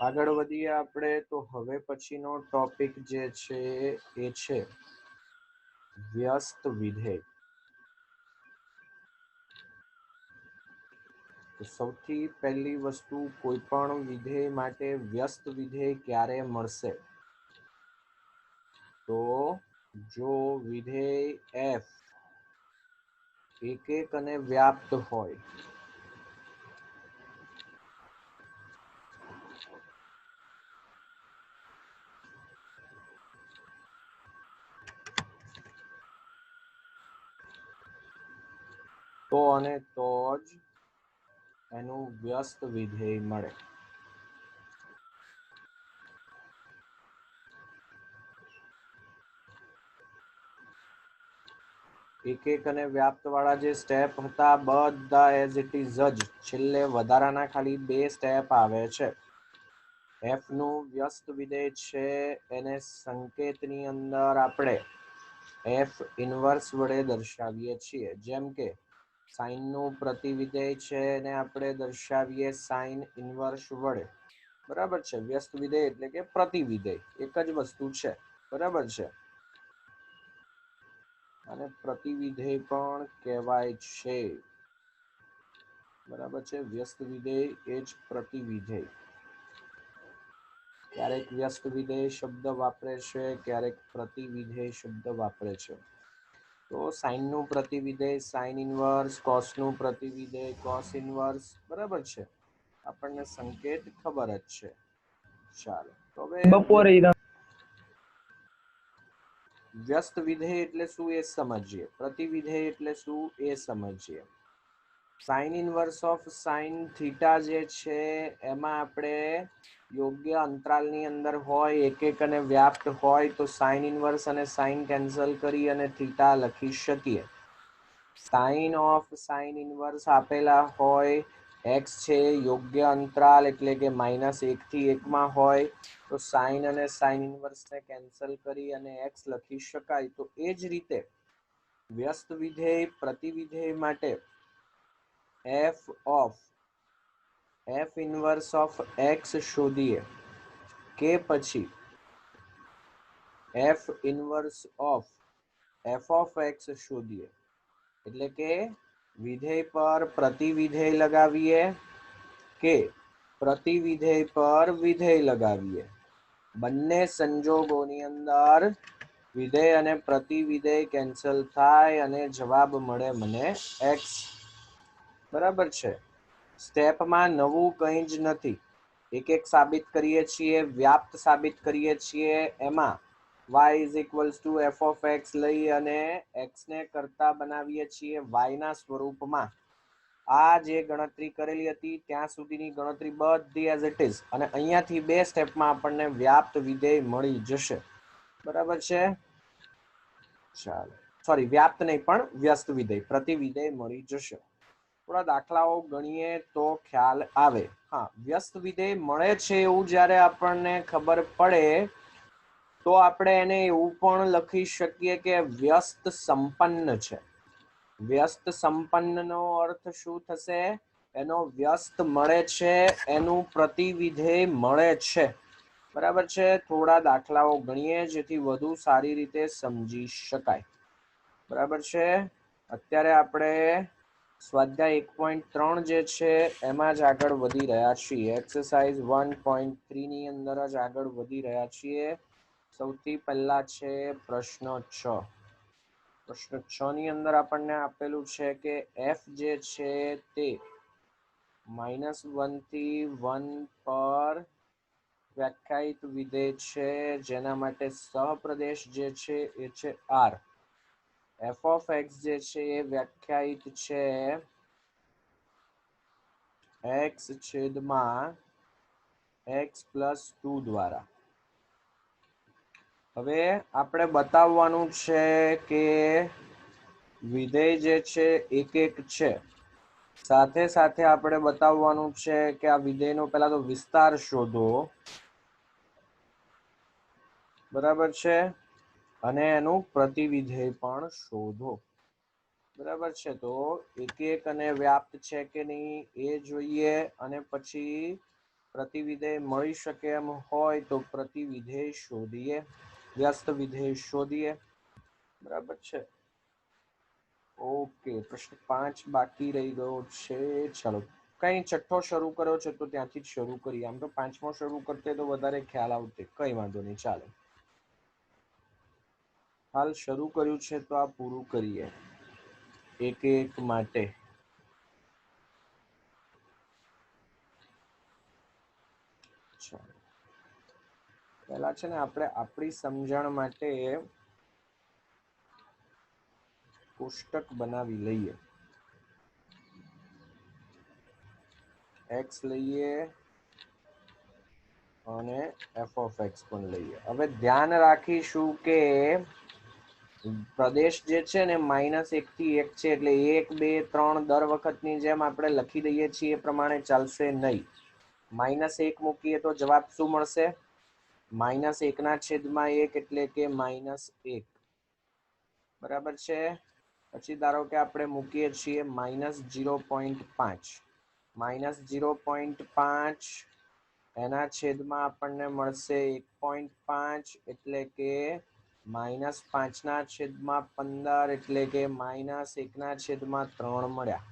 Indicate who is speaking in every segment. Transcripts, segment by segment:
Speaker 1: આગળ વધીએ આપણે તો હવે પછીનો ટોપિક જે છે એ છે વ્યસ્ત વિધેય. તો સૌથી પહેલી વસ્તુ, કોઈ પણ વિધેય માટે વ્યસ્ત વિધેય ક્યારે મળશે? તો જો વિધેય f એકક અને વ્યાપ્ત હોય, તો અને તો જ એનું વ્યસ્ત વિધેય મળે. એકક અને વ્યાપ્ત વાળા જે સ્ટેપ હતા બધા એઝ ઇટ ઇઝ જ, છેલ્લે વધારાના ખાલી 2 સ્ટેપ આવે છે. f નું વ્યસ્ત વિધેય છે એને સંકેતની અંદર આપણે f ઇન્વર્સ વડે દર્શાવીએ છીએ. જેમ કે સાઇન નું પ્રતિવિધેય છે એને આપણે દર્શાવીએ સાઇન ઇન્વર્સ વડે. બરાબર છે. વ્યસ્ત વિધેય એટલે કે પ્રતિવિધેય, એક જ વસ્તુ છે. બરાબર છે. અને પ્રતિવિધેય પણ કહેવાય છે. બરાબર છે. વ્યસ્ત વિધેય એ જ પ્રતિવિધેય. ક્યારેક વ્યસ્ત વિધેય શબ્દ વાપરે છે, ક્યારેક પ્રતિવિધેય શબ્દ વાપરે છે. તો સાઇન નું પ્રતિવિધેય સાઇન ઇન્વર્સ, કોસ નું પ્રતિવિધેય કોસ ઇન્વર્સ. બરાબર છે. આપણને સંકેત ખબર જ છે. ચાલો તો હવે
Speaker 2: બપોરે
Speaker 1: વ્યસ્ત વિધેય એટલે શું એ સમજીએ, પ્રતિવિધેય એટલે શું એ સમજીએ. Sine inverse of sine theta જે છે એમાં આપણે યોગ્ય અંતરાલની અંદર હોય, એકક અને વ્યાપ્ત હોય તો સાઇન ઇન્વર્સ અને સાઇન કેન્સલ કરી અને થીટા લખી શકીએ. સાઇન ઓફ સાઇન ઇન્વર્સ આપેલા હોય, x છે યોગ્ય અંતરાલ એટલે કે -1 થી 1 માં હોય તો સાઇન અને સાઇન ઇન્વર્સને કેન્સલ કરી અને x લખી શકાય. તો એ જ રીતે વ્યસ્ત વિધેય પ્રતિવિધેય માટે f ઇન્વર્સ ઓફ x શોધીએ કે પછી f inverse of f of x શોધીએ, એટલે કે વિધેય પર પ્રતિવિધેય લગાવીએ કે પ્રતિવિધેય પર વિધેય લગાવીએ, બંને સંજોગોની અંદર વિધેય અને પ્રતિવિધેય કેન્સલ થાય અને જવાબ મળે મને x. બરાબર છે. સ્ટેપમાં નવું કંઈ જ નથી. એકક સાબિત કરીએ છીએ, વ્યાપ્ત સાબિત કરીએ છીએ, એમાં y is equals to f of x લઈ અને x ને કરતા બનાવીએ છીએ y ના સ્વરૂપમાં. આ જે ગણતરી કરેલી હતી ત્યાં સુધીની ગણતરી બધી એઝ ઇટ ઇઝ, અને અહીંયાથી 2 સ્ટેપમાં આપણને વ્યાપ્ત વિધેય મળી જશે. બરાબર છે. ચાલો, સોરી વ્યાપ્ત નહીં પણ વ્યસ્ત વિધેય પ્રતિવિધેય મળી જશે. થોડા દાખલાઓ ગણીએ તો ખ્યાલ આવે. હા, વ્યસ્ત વિધેય મળે છે એવું જ્યારે આપણને ખબર પડે તો આપણે એને એવું પણ લખી શકીએ કે વ્યસ્ત સંપન્ન છે. વ્યસ્ત સંપન્નનો અર્થ શું થશે? એનો વ્યસ્ત મળે છે, એનું પ્રતિવિધેય મળે છે. બરાબર છે. થોડા દાખલાઓ ગણીએ જેથી વધુ સારી રીતે સમજી શકાય. બરાબર છે. અત્યારે આપણે સ્વાધ્યાય 1.3 જે છે એમાં જ આગળ વધી રહ્યા છીએ. એક્સરસાઇઝ 1.3 ની અંદર જ આગળ વધી રહ્યા છીએ. સૌથી પહેલા છે પ્રશ્ન 6. પ્રશ્ન 6 ની અંદર આપણને આપેલું છે કે f જે છે તે -1 થી 1 પર વ્યાખ્યાયિત વિધેય છે, જેના માટે સહપ્રદેશ જે છે એ છે R. f of x જે છે એ વ્યાખ્યાયિત છે x છેદમાં x પ્લસ 2 દ્વારા. હવે આપણે બતાવવાનું છે કે વિધેય જે છે એકક છે. સાથે સાથે આપણે બતાવવાનું છે કે આ વિધેયનો પહેલા તો વિસ્તાર શોધો. બરાબર છે. અને એનું પ્રતિવિધેય પણ શોધો. બરાબર છે. તો એકક અને વ્યાપ્ત છે કે નહીં એ જોઈએ, અને પછી પ્રતિવિધેય મળી શકે એમ હોય તો પ્રતિવિધેય શોધીએ, વ્યસ્ત વિધેય શોધીએ. બરાબર છે. ઓકે, પ્રશ્ન 5 બાકી રહી ગયો છે. ચાલો કઈ છઠ્ઠો શરૂ કર્યો છે તો ત્યાંથી જ શરૂ કરીએ. આમ તો પાંચમો શરૂ કરતે તો વધારે ખ્યાલ આવતે, કઈ વાંધો નહીં, ચાલો. હાલ શરૂ કર્યું છે તો આ પૂરું કરીએ એક એક માટે. પહેલા છે ને આપણે આપણી સમજણ માટે કોષ્ટક બનાવી લઈએ. x લઈએ અને f of x પણ લઈએ. હવે ધ્યાન રાખીશું કે પ્રદેશ જે છે ને -1 થી 1 છે, એટલે 1 2 3 દર વખતની જેમ આપણે લખી દઈએ છીએ એ પ્રમાણે ચાલશે નહીં. -1 મૂકીએ તો જવાબ શું મળશે? -1/1 એટલે કે -1. બરાબર છે. પછી ધારો કે આપણે મૂકીએ છીએ -0.5. -0.5 એના છેદમાં આપણને મળશે 1.5 એટલે કે -5/15 એટલે કે -1/3 મળ્યા,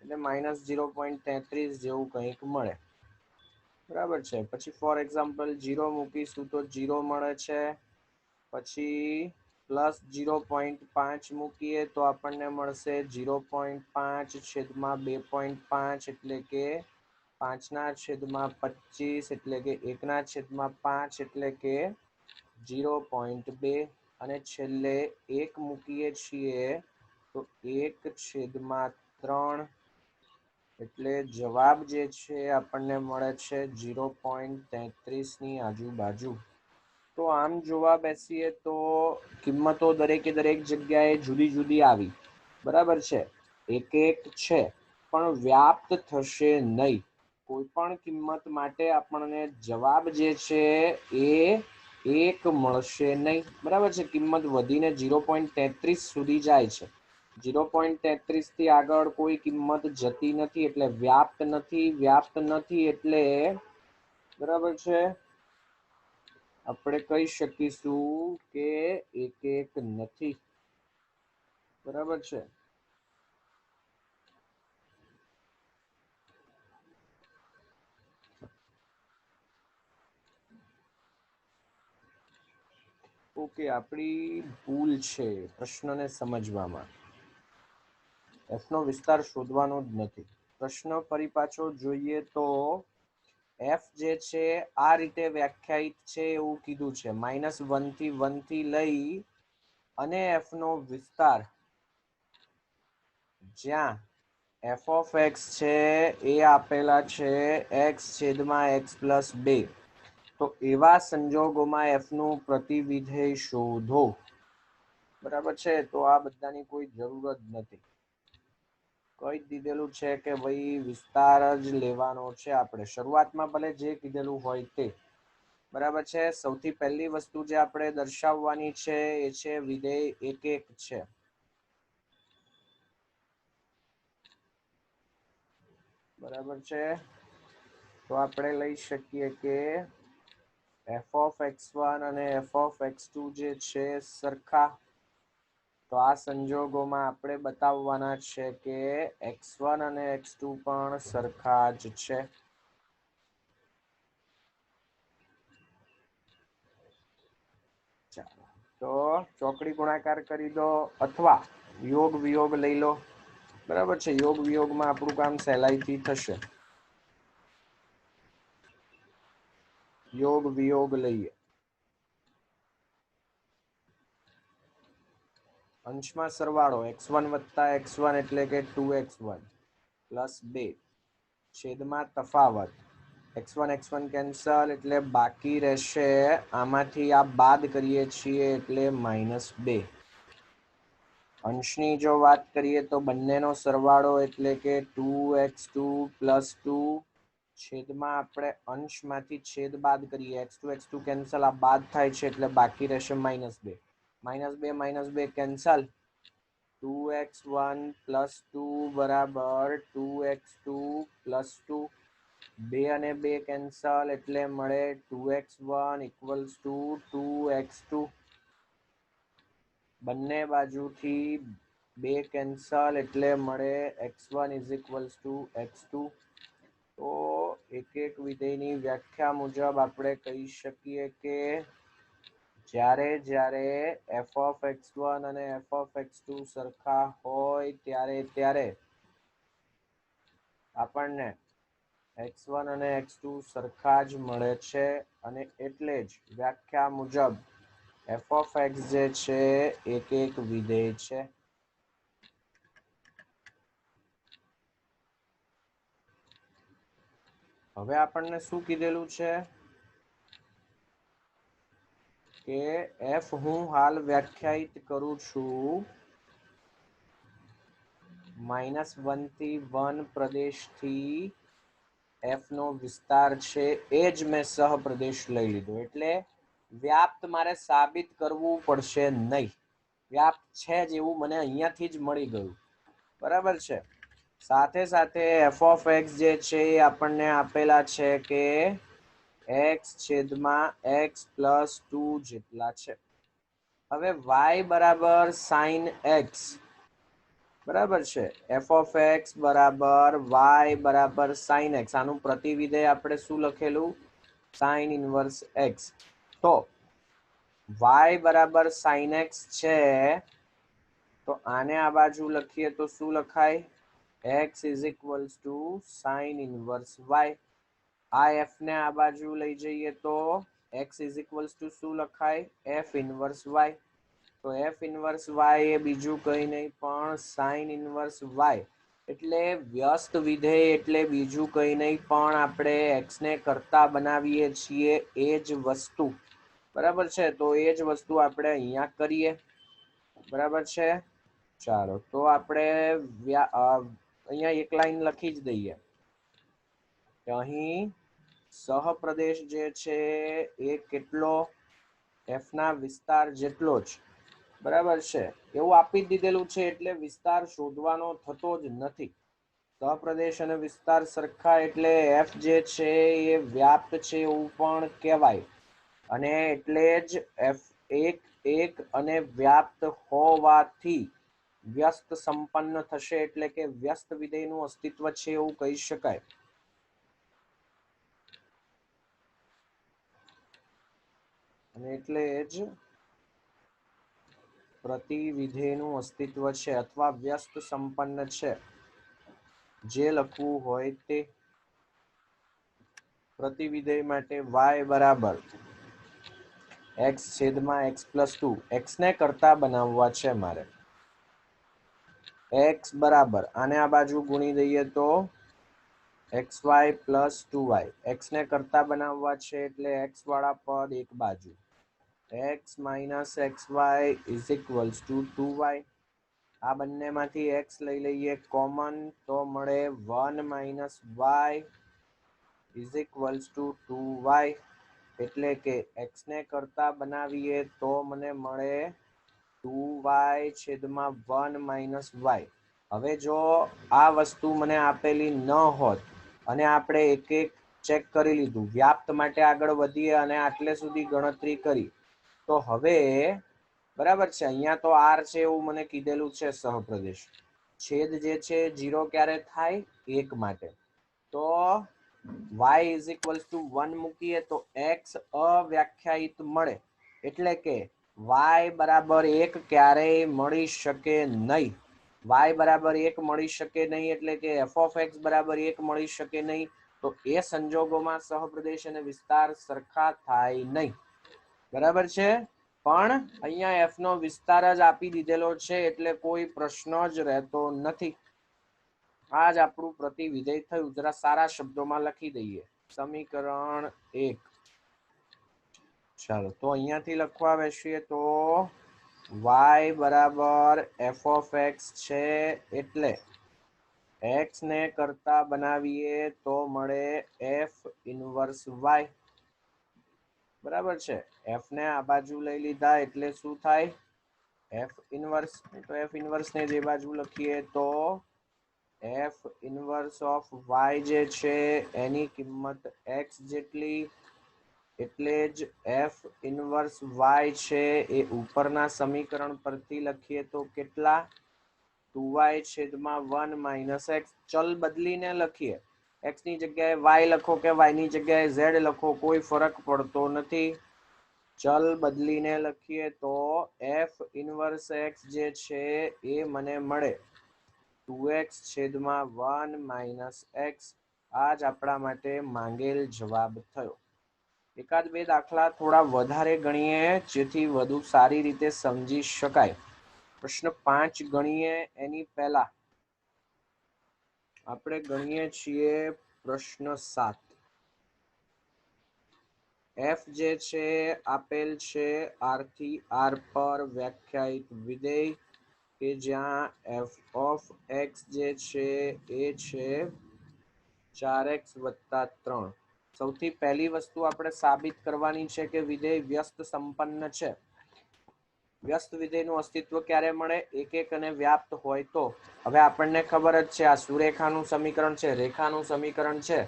Speaker 1: એટલે -0.33 જેવું કંઈક મળે. બરાબર છે. પછી ફોર એક્ઝામ્પલ 0 મૂકીશું તો 0 મળે છે. પછી +0.5 મૂકીએ તો આપણને મળશે 0.5 છેદમાં 2.5 એટલે કે 5/25 એટલે કે 1/5 એટલે કે 0.2. અને છેલ્લે 1 મૂકીએ છીએ તો 1/3 એટલે જવાબ જે છે આપણને મળે છે 0.33 ની આજુબાજુ. તો આમ જોવા બેસીએ તો કિંમતો દરેકે દરેક જગ્યાએ જુદી જુદી આવી. બરાબર છે. એક એક છે પણ વ્યાપ્ત થશે નહીં. કોઈ પણ કિંમત માટે આપણને જવાબ જે છે એ 1 મળશે નહીં. બરાબર છે. કિંમત વધીને 0.33 સુધી જાય છે. 0.33 થી આગળ કોઈ કિંમત જતી નથી એટલે વ્યાપ્ત નથી. વ્યાપ્ત નથી એટલે બરાબર છે આપણે કહી શકીશું કે એક એક નથી. બરાબર છે. ઓકે, આપણી ભૂલ છે પ્રશ્નને સમજવામાં. f નો વિસ્તાર શોધવાનો જ નથી. પ્રશ્ન ફરી પાછો જોઈએ તો f જે છે આ રીતે વ્યાખ્યાયિત છે એવું કીધું છે. -1 થી 1 થી લઈ અને f નો વિસ્તાર જ્યાં f of x છે એ આપેલા છે x/x+2. તો એવા સંજોગોમાં f નું પ્રતિવિધેય શોધો. બરાબર છે. તો આ બધાની કોઈ જરૂર જ નથી. કહી દીધેલું છે કે ભાઈ વિસ્તાર જ લેવાનો છે આપણે. શરૂઆતમાં ભલે જે કીધેલું હોય તે. બરાબર છે. સૌથી પહેલી વસ્તુ જે આપણે દર્શાવવાની છે એ છે વિધેય એક એક છે. બરાબર છે. તો આપણે લઈ શકીએ કે f of x1 અને f of x2 જે છે સરખા. તો આ સંજોગોમાં આપણે બતાવવાના છે કે x1 અને x2 પણ સરખા જ છે. ચાલો તો ચોકડી ગુણાકાર કરી દો અથવા યોગ વિયોગ લઈ લો. બરાબર છે. યોગ વિયોગમાં આપણું કામ સહેલાઈથી થશે. યોગ વિયોગ લઈએ. અંશમાં સરવાળો x1 + x1 એટલે કે 2x1 + 2 છેદમાં તફાવત x1 કેન્સલ એટલે બાકી રહેશે આમાંથી આ બાદ કરીએ છીએ એટલે -2. અંશની જો વાત કરીએ તો બંનેનો સરવાળો એટલે કે 2x2 + 2 છેદમાં આપણે અંશમાંથી છેદ બાદ કરીએ. x2 કેન્સલ, આ બાદ થાય છે એટલે બાકી રહેશે -2. -2 કેન્સલ. 2x1 + 2 = 2x2 + 2. બે અને બે કેન્સલ એટલે મળે 2x1 ઇક્વલ્સ ટુ 2x2 બંને બાજુથી બે કેન્સલ એટલે મળે x1 is equals to x2 તો એક એક વિધેયની વ્યાખ્યા મુજબ આપણે કહી શકીએ કે જ્યારે જ્યારે f of x1 અને f of x2 સરખા હોય ત્યારે આપણને x1 અને x2 સરખા જ મળે છે અને એટલે જ વ્યાખ્યા મુજબ f of x જે છે એક એક વિધેય છે. હવે આપણને શું કીધેલું છે કે f હું હાલ વ્યાખ્યાયિત કરું છું -1 થી 1 પ્રદેશથી f નો વિસ્તાર છે એ જ મેં સહપ્રદેશ લઈ લીધો એટલે વ્યાપ્ત મારે સાબિત કરવું પડશે નહીં. વ્યાપ્ત છે જ એવું મને અહીંયાથી જ મળી ગયું. બરાબર છે. સાથે સાથે f of x જે છે એ આપણને આપેલા છે કે x છેદમાં x પ્લસ 2 જેટલા છે. હવે y બરાબર sin x બરાબર છે. f of x બરાબર y બરાબર sin x આનું પ્રતિવિધેય આપણે શું લખેલું sin ઇન્વર્સ x તો y બરાબર sin x છે તો આને આ બાજુ લખીએ તો શું લખાય x is equals to sin inverse y આ f ને આ બાજુ લઈ જઈએ તો x ઇઝ ઇક્વલ્સ ટુ શું લખાય f ઇન્વર્સ y તો f ઇન્વર્સ y એ બીજું કંઈ નહીં પણ sin ઇન્વર્સ y એટલે વ્યસ્ત વિધેય એટલે બીજું કંઈ નહીં પણ આપણે x ને કરતા બનાવીએ છીએ એ જ વસ્તુ. બરાબર છે. તો એ જ વસ્તુ આપણે અહીંયા કરીએ. બરાબર છે. ચાલો તો આપણે અહીંયા એક લાઈન લખી જ દઈએ કે અહીં સહપ્રદેશ જે છે એ કેટલો f ના વિસ્તાર જેટલો જ બરાબર છે એવું આપી દીધેલું છે એટલે વિસ્તાર શોધવાનો થતો જ નથી. સહપ્રદેશ અને વિસ્તાર સરખા એટલે f જે છે એ વ્યાપ્ત છે એવું પણ કહેવાય અને એટલે જ f એક અને વ્યાપ્ત હોવાથી વ્યસ્ત સંપન્ન થશે એટલે કે વ્યસ્ત વિધેયનું અસ્તિત્વ છે એવું કહી શકાય. અને એટલે જ પ્રતિવિધેયનું અસ્તિત્વ છે અથવા વ્યસ્ત સંપન્ન છે જે લખવું હોય તે પ્રતિવિધેય માટે y બરાબર x છેદમાં x પ્લસ 2 x ને કરતા બનાવવા છે મારે x બરાબર આને આ બાજુ ગુણી દઈએ તો xy પ્લસ 2y x ને કરતા બનાવવા છે એટલે x વાળા પદ એક બાજુ x minus xy is equals to 2y આ બંનેમાંથી x લઈ લઈએ કોમન તો મળે 1 minus y is equals to 2y એટલે કે x ને કરતા બનાવીએ તો મને મળે 2y છેદમાં 1 માઇનસ y. હવે જો આ વસ્તુ મને આપેલી ન હોત અને આપણે એક એક ચેક કરી લીધું વ્યાપ્ત માટે આગળ વધીએ અને આટલે સુધી ગણતરી કરી તો હવે બરાબર છે અહીંયા તો r છે એવું મને કીધેલું છે સહપ્રદેશ છેદ જે છે 0 ક્યારે થાય 1 માટે તો y ઇઝ ઇક્વલ્સ ટુ 1 મૂકીએ તો x અવ્યાખ્યાયિત મળે એટલે કે y બરાબર 1 ક્યારેય મળી શકે નહીં. y બરાબર 1 મળી શકે નહીં એટલે કે f of x બરાબર 1 મળી શકે નહીં તો એ સંજોગોમાં સહપ્રદેશ અને વિસ્તાર સરખા થાય નહીં. બરાબર છે. પણ અહીંયા f નો વિસ્તાર જ આપી દીધેલો છે એટલે કોઈ પ્રશ્ન જ રહેતો નથી. આ જ આપણું પ્રતિવિધેય થયું. જરા સારા શબ્દોમાં લખી દઈએ સમીકરણ 1. ચાલો તો અહીંયાથી લખવા બેસીએ તો y બરાબર f of x છે એટલે x ને કરતા બનાવીએ તો મળે f ઇન્વર્સ y. બરાબર છે. f ને આ બાજુ લઈ લીધા એટલે શું થાય f ઇન્વર્સ. તો f ઇન્વર્સ ને જે બાજુ લખીએ તો એફ ઇનવર્સ ઓફ વાય જે છે એની કિંમત એક્સ જેટલી, એટલે જ એફ ઇનવર્સ વાય છે એ ઉપરના સમીકરણ પરથી લખીએ તો કેટલા 2y છેદમાં 1 માઇનસ એક્સ. ચલ બદલીને લખીએ, એક્સ ની જગ્યાએ વાય લખો કે વાય ની જગ્યાએ ઝેડ લખો કોઈ ફરક પડતો નથી. ચલ બદલીને લખીએ તો એફ ઇનવર્સ એક્સ જે છે એ મને મળે 2x છેદમાં 1 માઇનસ એક્સ. આ જ આપણા માટે માંગેલ જવાબ થયો. એકાદ બે દાખલા થોડા વધારે ગણીએ જેથી વધુ સારી રીતે સમજી શકાય. પ્રશ્ન 5 ગણીએ એની પહેલા આપણે ગણીએ છીએ પ્રશ્ન 7. એફ જે છે આપેલ છે આર થી આર પર વ્યાખ્યાયિત વિધેય કે જ્યાં એફ ઓફ એક્સ જે છે એ છે 4x + 3. સૌથી પહેલી વસ્તુ આપણે સાબિત કરવાની છે કે વિધેય વ્યસ્ત સંપન્ન છે. વ્યસ્ત વિધેયનું અસ્તિત્વ ક્યારે મળે? એક અને વ્યાપ્ત હોય તો. હવે આપણને ખબર જ છે આ સુરેખાનું સમીકરણ છે, રેખાનું સમીકરણ છે.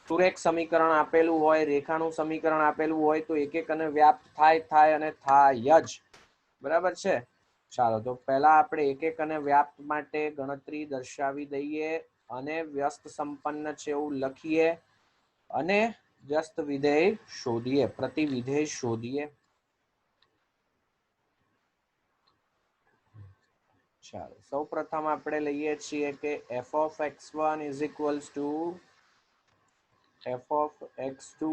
Speaker 1: સુરેખ સમીકરણ આપેલું હોય, રેખાનું સમીકરણ આપેલું હોય તો એક અને વ્યાપ્ત થાય અને થાય જ. બરાબર છે. ચાલો તો પહેલા આપણે એક અને વ્યાપ્ત માટે ગણતરી દર્શાવી દઈએ અને વ્યસ્ત સંપન્ન છે એવું લખીએ અને વ્યસ્ત વિધેય શોધીએ, પ્રતિ વિધેય શોધીએ. ચાલો સૌ પ્રથમ આપણે લઈએ છીએ કે F of x1 is equals to f of x2.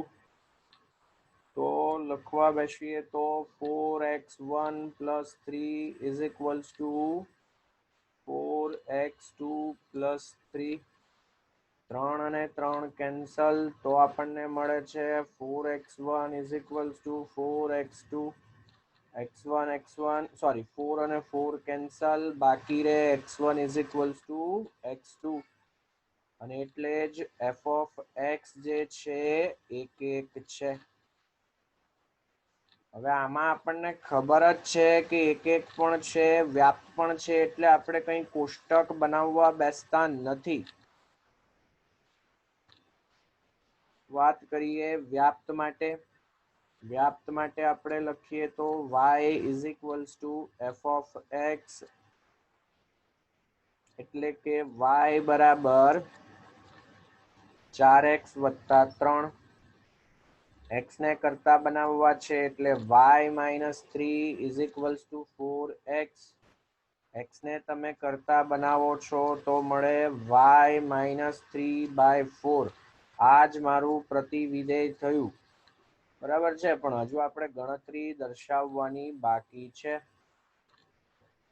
Speaker 1: તો લખવા બેસીએ તો 4x1 + 3 is equals to 4x2 + 3. 3 અને 3 કેન્સલ તો આપણને મળે છે 4x1 is equals to 4x2. x1 sorry 4 અને 4 કેન્સલ, બાકી રહે x1 is equals to x2 અને એટલે જ એફ ઓફ એક્સ જે છે 1 છે. હવે આમાં આપણને ખબર જ છે કે 1 પણ છે, વ્યાપ્ત પણ છે, એટલે આપણે કંઈ કોષ્ટક બનાવવા બેસતા નથી. વાત કરીએ વ્યાપ્ત માટે. વ્યાપ્ત માટે આપણે લખીએ તો y is equals to f of x, એટલે કે y બરાબર 4x + 3. x ને કરતા બનાવવા છે એટલે y - 3 is equals to 4x. x ને તમે કરતા બનાવો છો તો મળે y - 3/4. આ જ મારું પ્રતિ વિધેય થયું. બરાબર છે, પણ હજુ આપણે ગણતરી દર્શાવવાની બાકી છે.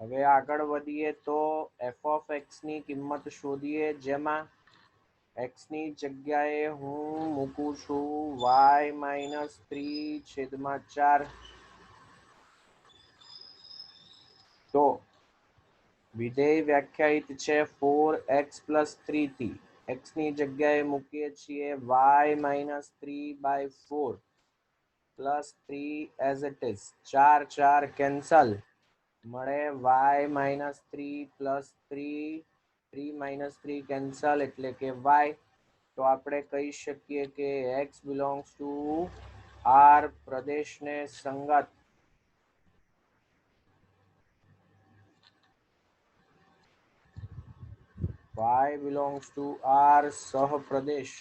Speaker 1: હવે આગળ વધીએ તો એફ ઓફ એક્સ ની કિંમત શોધીએ, જેમાં x ની જગ્યાએ હું મૂકું છું y - 3/4. તો વિધેય વ્યાખ્યાયિત છે 4x + 3 થી. x ની જગ્યાએ મૂકીએ છીએ y - 3/4 + 3 as it is. 4 cancel, મળે y - 3 + 3. 3 - 3 કેન્સલ એટલે કે y. તો આપણે કહી શકીએ કે x બિલોંગ્સ ટુ આર પ્રદેશને સંગત. y belongs to R સહપ્રદેશ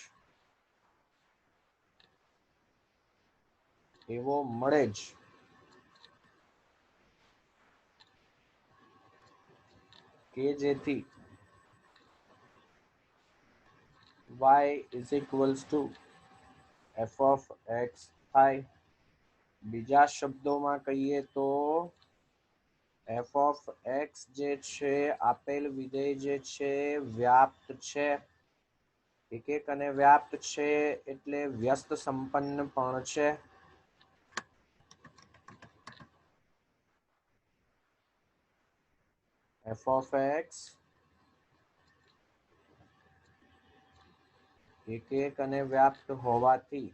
Speaker 1: એવો મળે જ. કે જેથી y is equals to f of x થાય. બીજા શબ્દોમાં કહીએ તો f of x જે છે આપેલ વિધેય જે છે વ્યાપ્ત છે. એક અને વ્યાપ્ત છે એટલે વ્યસ્ત સંપન્ન પણ છે. f of x એક અને વ્યાપ્ત હોવાથી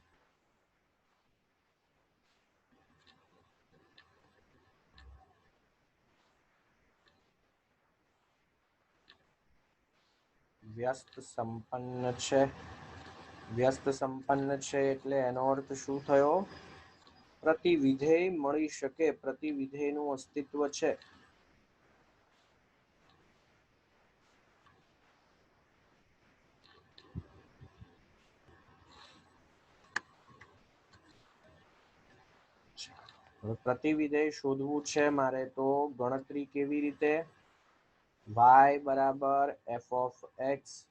Speaker 1: વ્યસ્ત સંપન્ન છે. વ્યસ્ત સંપન્ન છે એટલે એનો અર્થ શું થયો? પ્રતિવિધેય મળી શકે, પ્રતિવિધેયનું અસ્તિત્વ છે. હવે પ્રતિવિધેય શોધવું છે મારે, તો ગણતરી કેવી રીતે? y બરાબર f ઓફ x,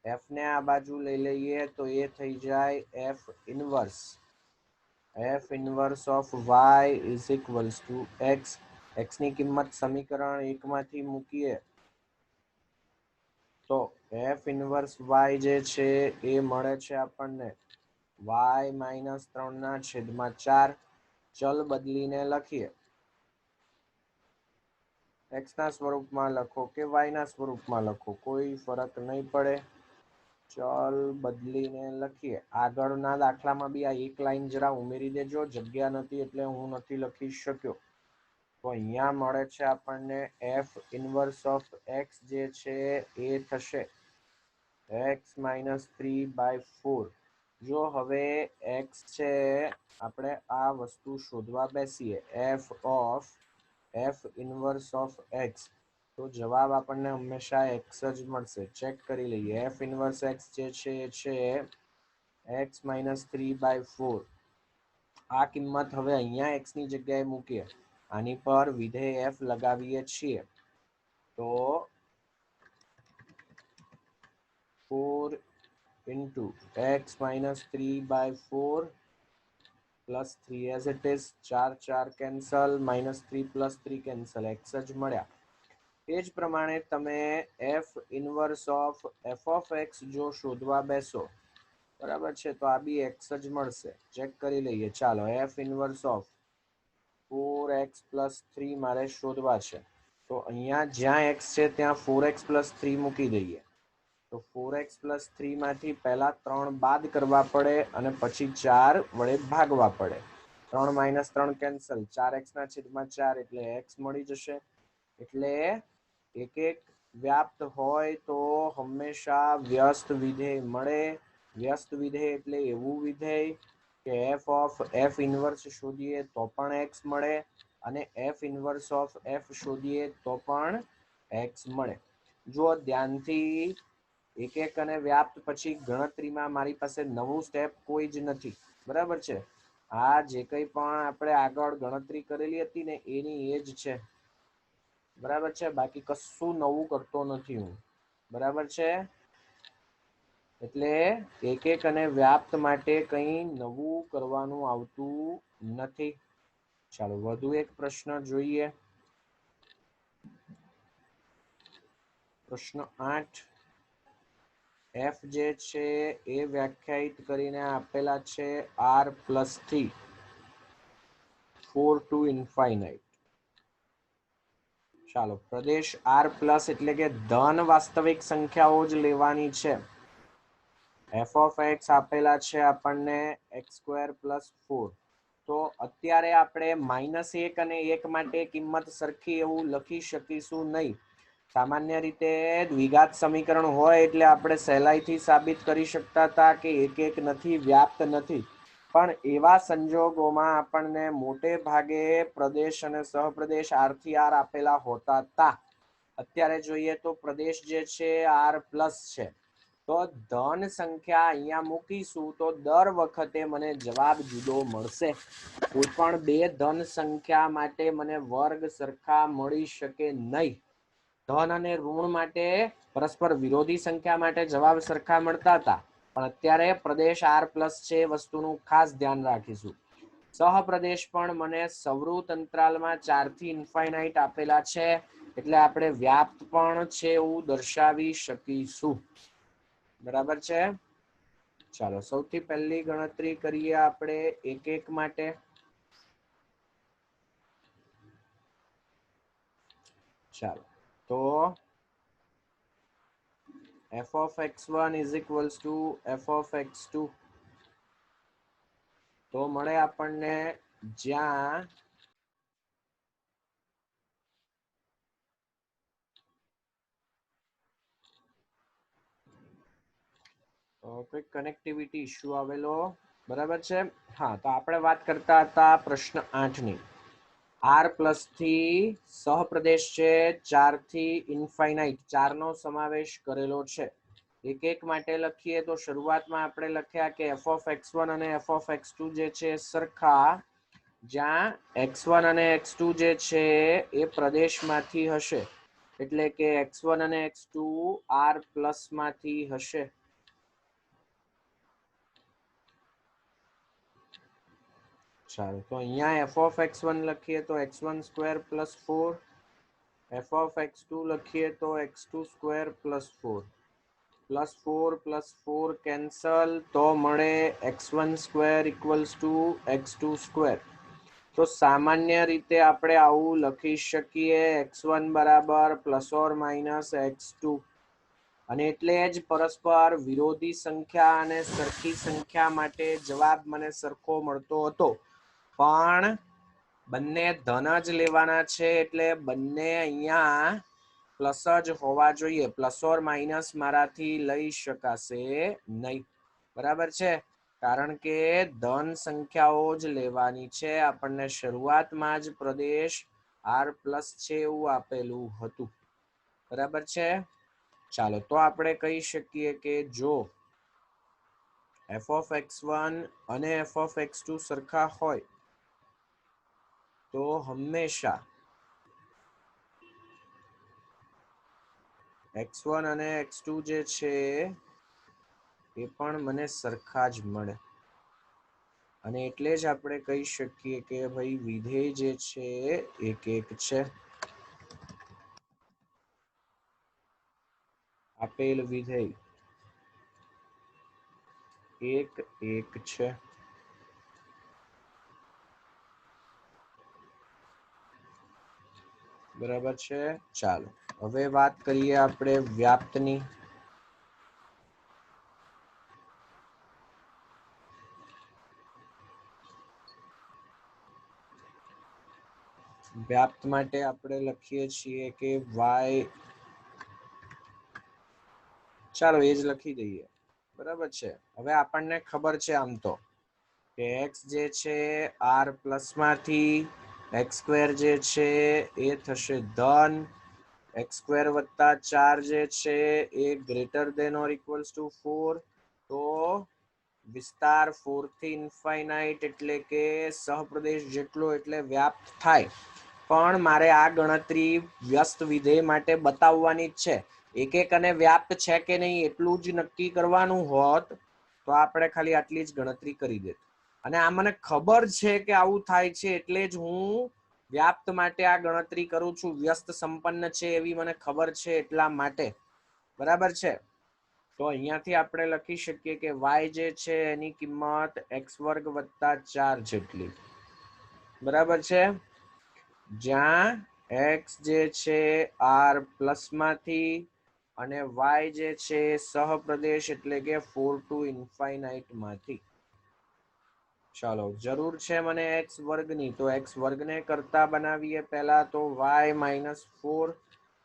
Speaker 1: f ને આ બાજુ લઈ લઈએ તો એ થઈ જાય f inverse. f inverse of y is equals to x. x ની કિંમત સમીકરણ 1 માંથી મૂકીએ તો f ઇન્વર્સ y જે છે એ મળે છે આપણને y માઇનસ 3/4. ચલ બદલીને લખીએ, x ના સ્વરૂપમાં લખો કે y ના સ્વરૂપમાં લખો, કોઈ ફરક નહીં પડે. ચલ બદલીને લખીએ. આગળના દાખલામાં બી આ એક લાઈન જરા ઉમેરી દેજો, જગ્યા નથી એટલે હું નથી લખી શક્યો. તો અહીંયા મળે છે આપણને f ઇન્વર્સ ઓફ x જે છે એ થશે x માઇનસ 3/4. જો હવે x છે, આપણે આ વસ્તુ શોધવા બેસીએ f of f inverse of x, તો જવાબ આપણને હંમેશા x જ મળશે. ચેક કરી લઈએ. f ઇન્વર્સ x જે છે એ છે x માઇનસ 3/4. આ કિંમત હવે અહીંયા x ની જગ્યાએ મૂકીએ, આની પર વિધેય f લગાવીએ છીએ તો 4 into x minus 3/4 plus 3 as it is. 4 cancel, minus 3 plus 3 cancel, x જ મળ્યા. એ જ પ્રમાણે તમે f inverse of f of x જો શોધવા બેસો, બરાબર છે, તો આ બી x જ મળશે. ચેક કરી લઈએ. ચાલો, f inverse of 4x plus 3 મારે શોધવા છે. તો અહીંયા જ્યાં x છે ત્યાં 4x plus 3 મૂકી દઈએ. તો 4x plus 3 માંથી પહેલા 3 બાદ કરવા પડે અને પછી 4 વડે ભાગવા પડે. 3 minus 3 કેન્સલ, 4x ના છેદમાં 4 એટલે x મળી જશે. એટલે એક એક વ્યાપ્ત હોય તો હંમેશા વ્યસ્ત વિધેય મળે. વ્યસ્ત વિધેય એટલે એવું વિધેય કે f ઓફ f ઇન્વર્સ શોધીએ તો પણ x મળે અને f ઇન્વર્સ ઓફ f શોધીએ તો પણ x મળે. જો ધ્યાનથી એક એક અને વ્યાપ્ત પછી ગણતરીમાં મારી પાસે નવું સ્ટેપ કોઈ જ નથી, બરાબર છે. આ જે કંઈ પણ આપણે આગળ ગણતરી કરેલી હતી ને એની એ જ છે, બરાબર છે. બાકી કશું નવું કરતો નથી હું, બરાબર છે. એટલે એક એક અને વ્યાપ્ત માટે કંઈ નવું કરવાનું આવતું નથી. ચાલો વધુ એક પ્રશ્ન જોઈએ. પ્રશ્ન 8. f જે છે એ વ્યાખ્યાયિત કરીને આપેલા છે r પ્લસ થી 4 to infinite. ચાલો, પ્રદેશ r પ્લસ એટલે કે ધન વાસ્તવિક સંખ્યાઓ જ લેવાની છે. f ઓફ x આપેલા છે આપણને x² plus 4. તો અત્યારે આપણે -1 અને 1 માટે કિંમત સરખી એવું લખી શકીશું નહીં. સામાન્ય રીતે દ્વિઘાત સમીકરણ હોય એટલે આપણે સહેલાઈથી સાબિત કરી શકતા હતા કે એક એક નથી, વ્યાપ્ત નથી. પણ એવા સંજોગોમાં આપણને મોટે ભાગે પ્રદેશ અને સહપ્રદેશ r થી r આપેલા હોતા હતા. અત્યારે જોઈએ તો પ્રદેશ જે છે r પ્લસ છે. તો ધન સંખ્યા અહીંયા મૂકીશું તો દર વખતે મને જવાબ જુદો મળશે. કોઈ પણ બે ધન સંખ્યા માટે મને વર્ગ સરખા મળી શકે નહીં. ધન અને ઋણ માટે પરસ્પર વિરોધી સંખ્યા માટે જવાબ સરખા મળતા હતા. પણ અત્યારે પ્રદેશ r પ્લસ છે, વસ્તુનું ખાસ ધ્યાન રાખીશું. સહપ્રદેશ પણ મને સંવૃત અંતરાલમાં 4 થી ઇન્ફાઇનાઇટ આપેલા છે, એટલે આપણે વ્યાપ્ત પણ છે એવું દર્શાવી શકીશું, બરાબર છે. ચાલો સૌથી પહેલી ગણતરી કરીએ આપણે એક એક માટે. ચાલો, તો f of x1 is equals to f of x2. તો મળે આપણને જ્યાં कोई कनेक्टिविटी इश्यू आवेलो बराबर छे। हाँ तो આપણે વાત કરતા હતા પ્રશ્ન 8 ની r પ્લસ થી સહપ્રદેશ છે 4 થી ઇન્ફાઇનાઇટ 4 નો સમાવેશ કરેલો છે। એક એક માટે લખીએ તો શરૂઆતમાં આપણે લખ્યા કે f of x1 અને f of x2 જે છે સરખા જ્યાં x1 અને x2 જે છે એ પ્રદેશમાંથી હશે એટલે કે x1 અને x2 r પ્લસ માંથી હશે। ચાલો તો અહીંયા f of x1 લખીએ તો x1 square plus 4, f of x2 લખીએ તો x2 square plus 4 plus 4 cancel તો મળે x1 square equals to x2 square. તો સામાન્ય રીતે આપણે આવું લખી શકીએ x1 બરાબર પ્લસ ઓર માઇનસ x2 અને એટલે જ પરસ્પર વિરોધી સંખ્યા અને સરખી સંખ્યા માટે જવાબ મને સરખો મળતો હતો પણ બંને ધન જ લેવાના છે એટલે બંને અહીંયા પ્લસ જ હોવા જોઈએ, પ્લસ ઓર માઇનસ મારાથી લઈ શકાશે નહીં બરાબર છે કારણ કે ધન સંખ્યાઓ જ લેવાની છે। આપણને શરૂઆતમાં જ પ્રદેશ r પ્લસ છે એવું આપેલું હતું બરાબર છે। ચાલો તો આપણે કહી શકીએ કે જો f of x1 અને f of x2 સરખા હોય તો હંમેશા x1 અને x2 જે છે એ પણ મને સરખા જ મળે અને એટલે જ આપણે કહી શકીએ કે ભાઈ વિધેય જે છે એક એક છે। આપેલ વિધેય એક એક છે બરાબર છે। ચાલો હવે વાત કરીએ આપણે વ્યાપ્તની। વ્યાપ્ત માટે આપણે લખીએ છીએ કે y, ચાલો એ જ લખી દઈએ બરાબર છે। હવે આપણને ખબર છે આમ તો કે x જે છે r પ્લસ માંથી x સ્ક્વેર જે છે એ થશે ધન, x સ્ક્વેર વત્તા 4 જે છે એ greater than or equals to 4 તો વિસ્તાર 4 થી ઇન્ફાઇનાઇટ એટલે કે સહપ્રદેશ જેટલો એટલે વ્યાપ્ત થાય પણ મારે આ ગણતરી વ્યસ્ત વિધેય માટે બતાવવાની જ છે। એક એક અને વ્યાપ્ત છે કે નહીં એટલું જ નક્કી કરવાનું હોત તો આપણે ખાલી આટલી જ ગણતરી કરી દેત અને આ મને ખબર છે કે આવું થાય છે એટલે જ હું વ્યાપ્ત માટે આ ગણતરી કરું છું, વ્યસ્ત સંપન્ન છે એવી મને ખબર છે એટલા માટે બરાબર છે। તો અહીંયાથી આપણે લખી શકીએ કે y જે છે એની કિંમત x વર્ગ વત્તા 4 જેટલી બરાબર છે જ્યાં x જે છે r પ્લસ માંથી અને y જે છે સહપ્રદેશ એટલે કે 4 ટુ ઇન્ફાઇનાઇટ માંથી। ચાલો જરૂર છે મને x વર્ગની તો x વર્ગને કરતા બનાવીએ પહેલા તો y માઇનસ 4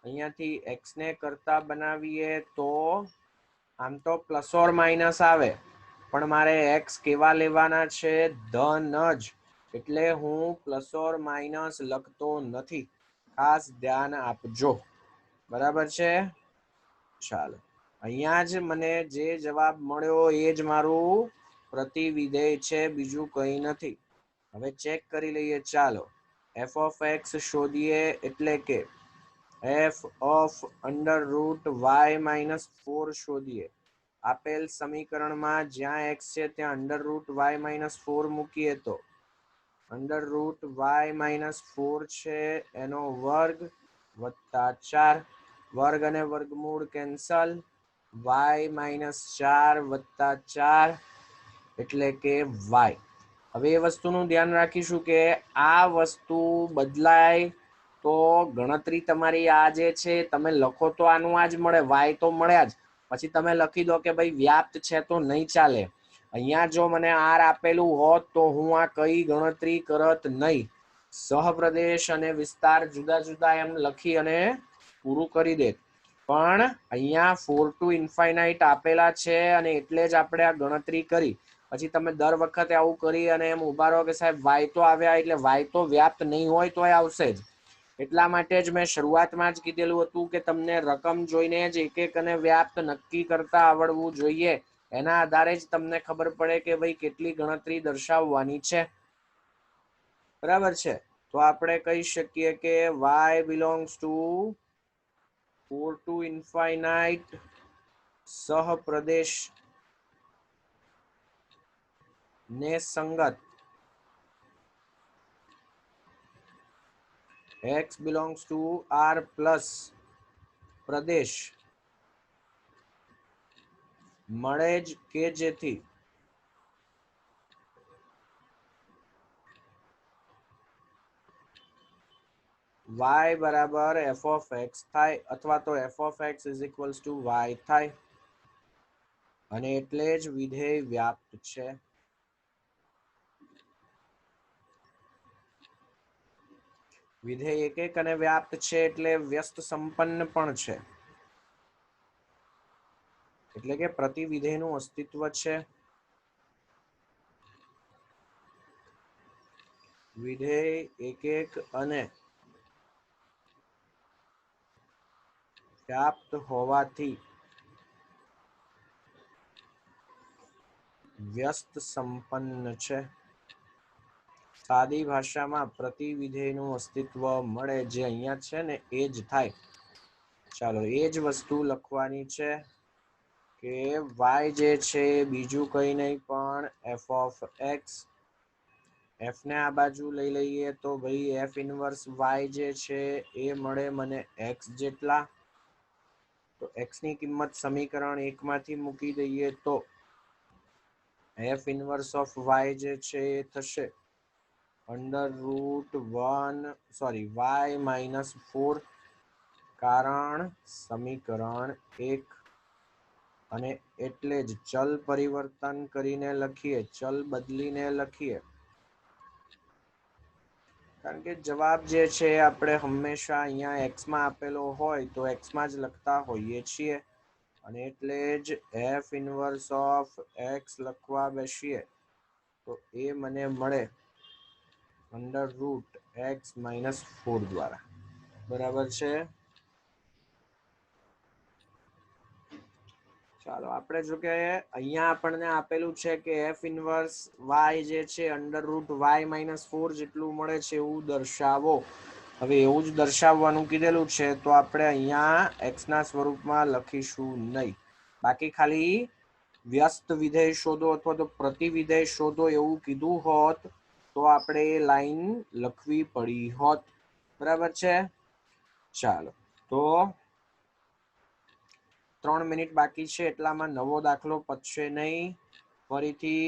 Speaker 1: અહીંયાથી x ને કરતા બનાવીએ તો આમ તો પ્લસ ઓર માઇનસ આવે પણ મારે x કેવા લેવાના છે ધન જ એટલે હું પ્લસ ઓર માઇનસ લખતો નથી, ખાસ ધ્યાન આપજો બરાબર છે। ચાલો અહીંયા જ મને જે જવાબ મળ્યો એ જ મારું પ્રતિવિધેય છે બીજું કંઈ નથી। હવે ચેક કરી લઈએ ચાલો f of x શોધીએ એટલે કે f of under route y minus 4 શોધીએ। આપેલ સમીકરણમાં જ્યાં x છે ત્યાં અંડર રૂટ y માઇનસ 4 મૂકીએ તો અંડર રૂટ y માઇનસ 4 છે એનો વર્ગ વત્તા 4 વર્ગ અને વર્ગમૂળ કેન્સલ y માઇનસ 4 વત્તા 4 એટલે કે y। હવે એ વસ્તુનું ધ્યાન રાખીશું કે આ વસ્તુ બદલાય તો ગણતરી તમારી આ જે છે તમે લખો તો આનું આ જ મળે y તો મળ્યા જ પછી તમે લખી દો કે ભાઈ વ્યાપ્ત છે તો નહીં ચાલે। અહીંયા જો મને r આપેલું હોત તો હું આ કઈ ગણતરી કરત નહીં, સહપ્રદેશ અને વિસ્તાર જુદા જુદા એમ લખી અને પૂરું કરી દેત પણ અહીંયા 4 to ઇન્ફાઇનાઇટ આપેલા છે અને એટલે જ આપણે આ ગણતરી કરી. પછી તમે દર વખતે આવું કરી અને એમ ઉભા રહો કે સાહેબ વાય તો આવ્યા એટલે વાય તો વ્યાપ્ત નહીં હોય તોય આવશે જ. એટલા માટે જ મેં શરૂઆતમાં જ કીધેલું હતું કે તમને રકમ જોઈને જ એક એક અને વ્યાપ્ત નક્કી કરતા આવડવું જોઈએ. એના આધારે જ તમને ખબર પડે કે ભાઈ કેટલી ગણતરી દર્શાવવાની છે. બરાબર છે. તો આપણે કહી શકીએ કે y belongs to 4 to infinite સહપ્રદેશ ને સંગત x belongs to r plus પ્રદેશ મળે જ કે જેથી y બરાબર f of x થાય અથવા તો f of x is equals to y થાય અને એટલે જ વિધેય વ્યાપ્ત છે. વિધેય એક એક અને વ્યાપ્ત છે એટલે વ્યસ્ત સંપન્ન પણ છે. એટલે કે પ્રતિ વિધેયનું અસ્તિત્વ છે. વિધેય એક એક અને વ્યાપ્ત હોવાથી વ્યસ્ત સંપન્ન છે. સાદી ભાષામાં પ્રતિ વિધેયનું અસ્તિત્વ મળે જે અહીંયા છે ને એ જ થાય. ચાલો એ જ વસ્તુ લખવાની છે કે y જે છે બીજું કંઈ નહીં પણ f of x. f ને આ બાજુ લઈ લઈએ તો ભાઈ f ઇનવર્સ y જે છે એ મળે મને x જેટલા. તો x ની કિંમત સમીકરણ 1 માંથી મૂકી દઈએ તો f ઇનવર્સ ઓફ y જે છે એ થશે y માઇનસ 4 કારણ સમીકરણ 1 અને એટલે જ ચલ પરિવર્તન કરીને લખીએ, ચલ બદલીને લખીએ કારણ કે જવાબ જે છે આપણે હંમેશા અહીંયા x માં આપેલો હોય તો x માં જ લખતા હોઈએ છીએ અને એટલે જ f ઇનવર્સ ઓફ x લખવા બેસીએ તો એ મને મળે √x-4 દ્વારા. બરાબર છે. ચાલો આપણે જો કે અહીંયા આપણને આપેલું છે કે f ઇનવર્સ y જે છે √y-4 જેટલું મળે છે એવું દર્શાવો. હવે એવું જ દર્શાવવાનું કીધેલું છે તો આપણે અહીંયા x ના સ્વરૂપમાં લખીશું નહીં. બાકી ખાલી વ્યસ્ત વિધેય શોધો અથવા તો પ્રતિ વિધેય શોધો એવું કીધું હોત તો આપણે એ લાઈન લખવી પડી હોત. બરાબર છે. ચાલો તો 3 મિનિટ બાકી છે એટલામાં નવો દાખલો પતશે નહીં. ફરીથી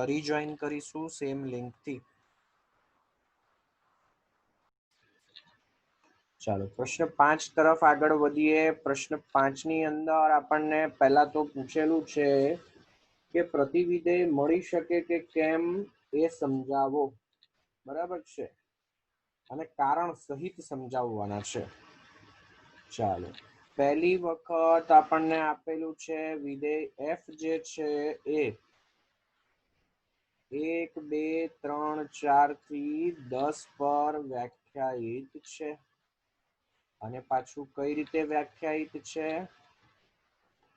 Speaker 1: રીજોઈન કરીશું સેમ લિંકથી. ચાલો પ્રશ્ન 5 તરફ આગળ વધીએ. પ્રશ્ન 5 ની અંદર આપણને પહેલા તો પૂછેલું છે કે પ્રતિવિધેય મળી શકે કે કેમ એ સમજાવો. બરાબર છે અને કારણ સહિત સમજાવવાના છે. ચાલો પહેલી વખત આપણને આપેલું છે વિધેય f જે છે એ 1 2 3 4 થી 10 પર વ્યાખ્યાયિત છે અને પાછું કઈ રીતે વ્યાખ્યાયિત છે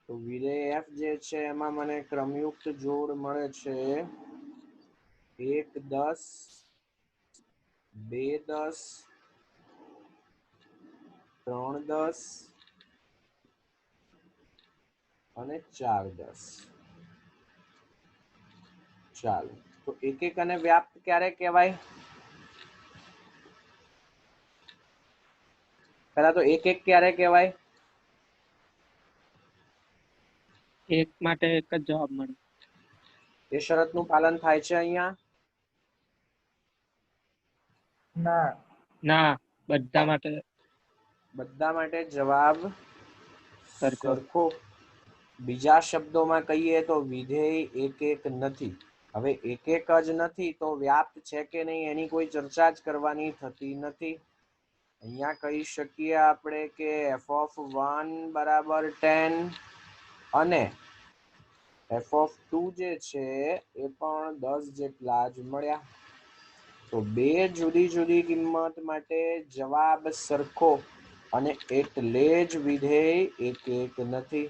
Speaker 1: તો વિધેય f જે છે એમાં મને ક્રમયુક્ત જોડ મળે છે 1 10 2 10 3 10 અને 4 10. ચાલો તો એક એક અને વ્યાપ્ત ક્યારે કહેવાય? પહેલા તો એક એક ક્યારે કહેવાય?
Speaker 2: એક માટે એક જ જવાબ મળે.
Speaker 1: એ શરતનું પાલન થાય છે અહીંયા?
Speaker 2: ના ના, બધા માટે
Speaker 1: જવાબ સરખો. બીજા શબ્દોમાં કહીએ તો વિધેય એક એક નથી. હવે એક એક જ નથી તો વ્યાપ્ત છે કે નહીં એની કોઈ ચર્ચા જ કરવાની થતી નથી. અહીંયા કહી શકીએ આપણે કે f(1) બરાબર 10 અને f(2) જે છે એ પણ 10 જેટલા જ મળ્યા. તો બે જુદી જુદી કિંમત માટે જવાબ સરખો અને એટલે જ વિધેય એક એક નથી.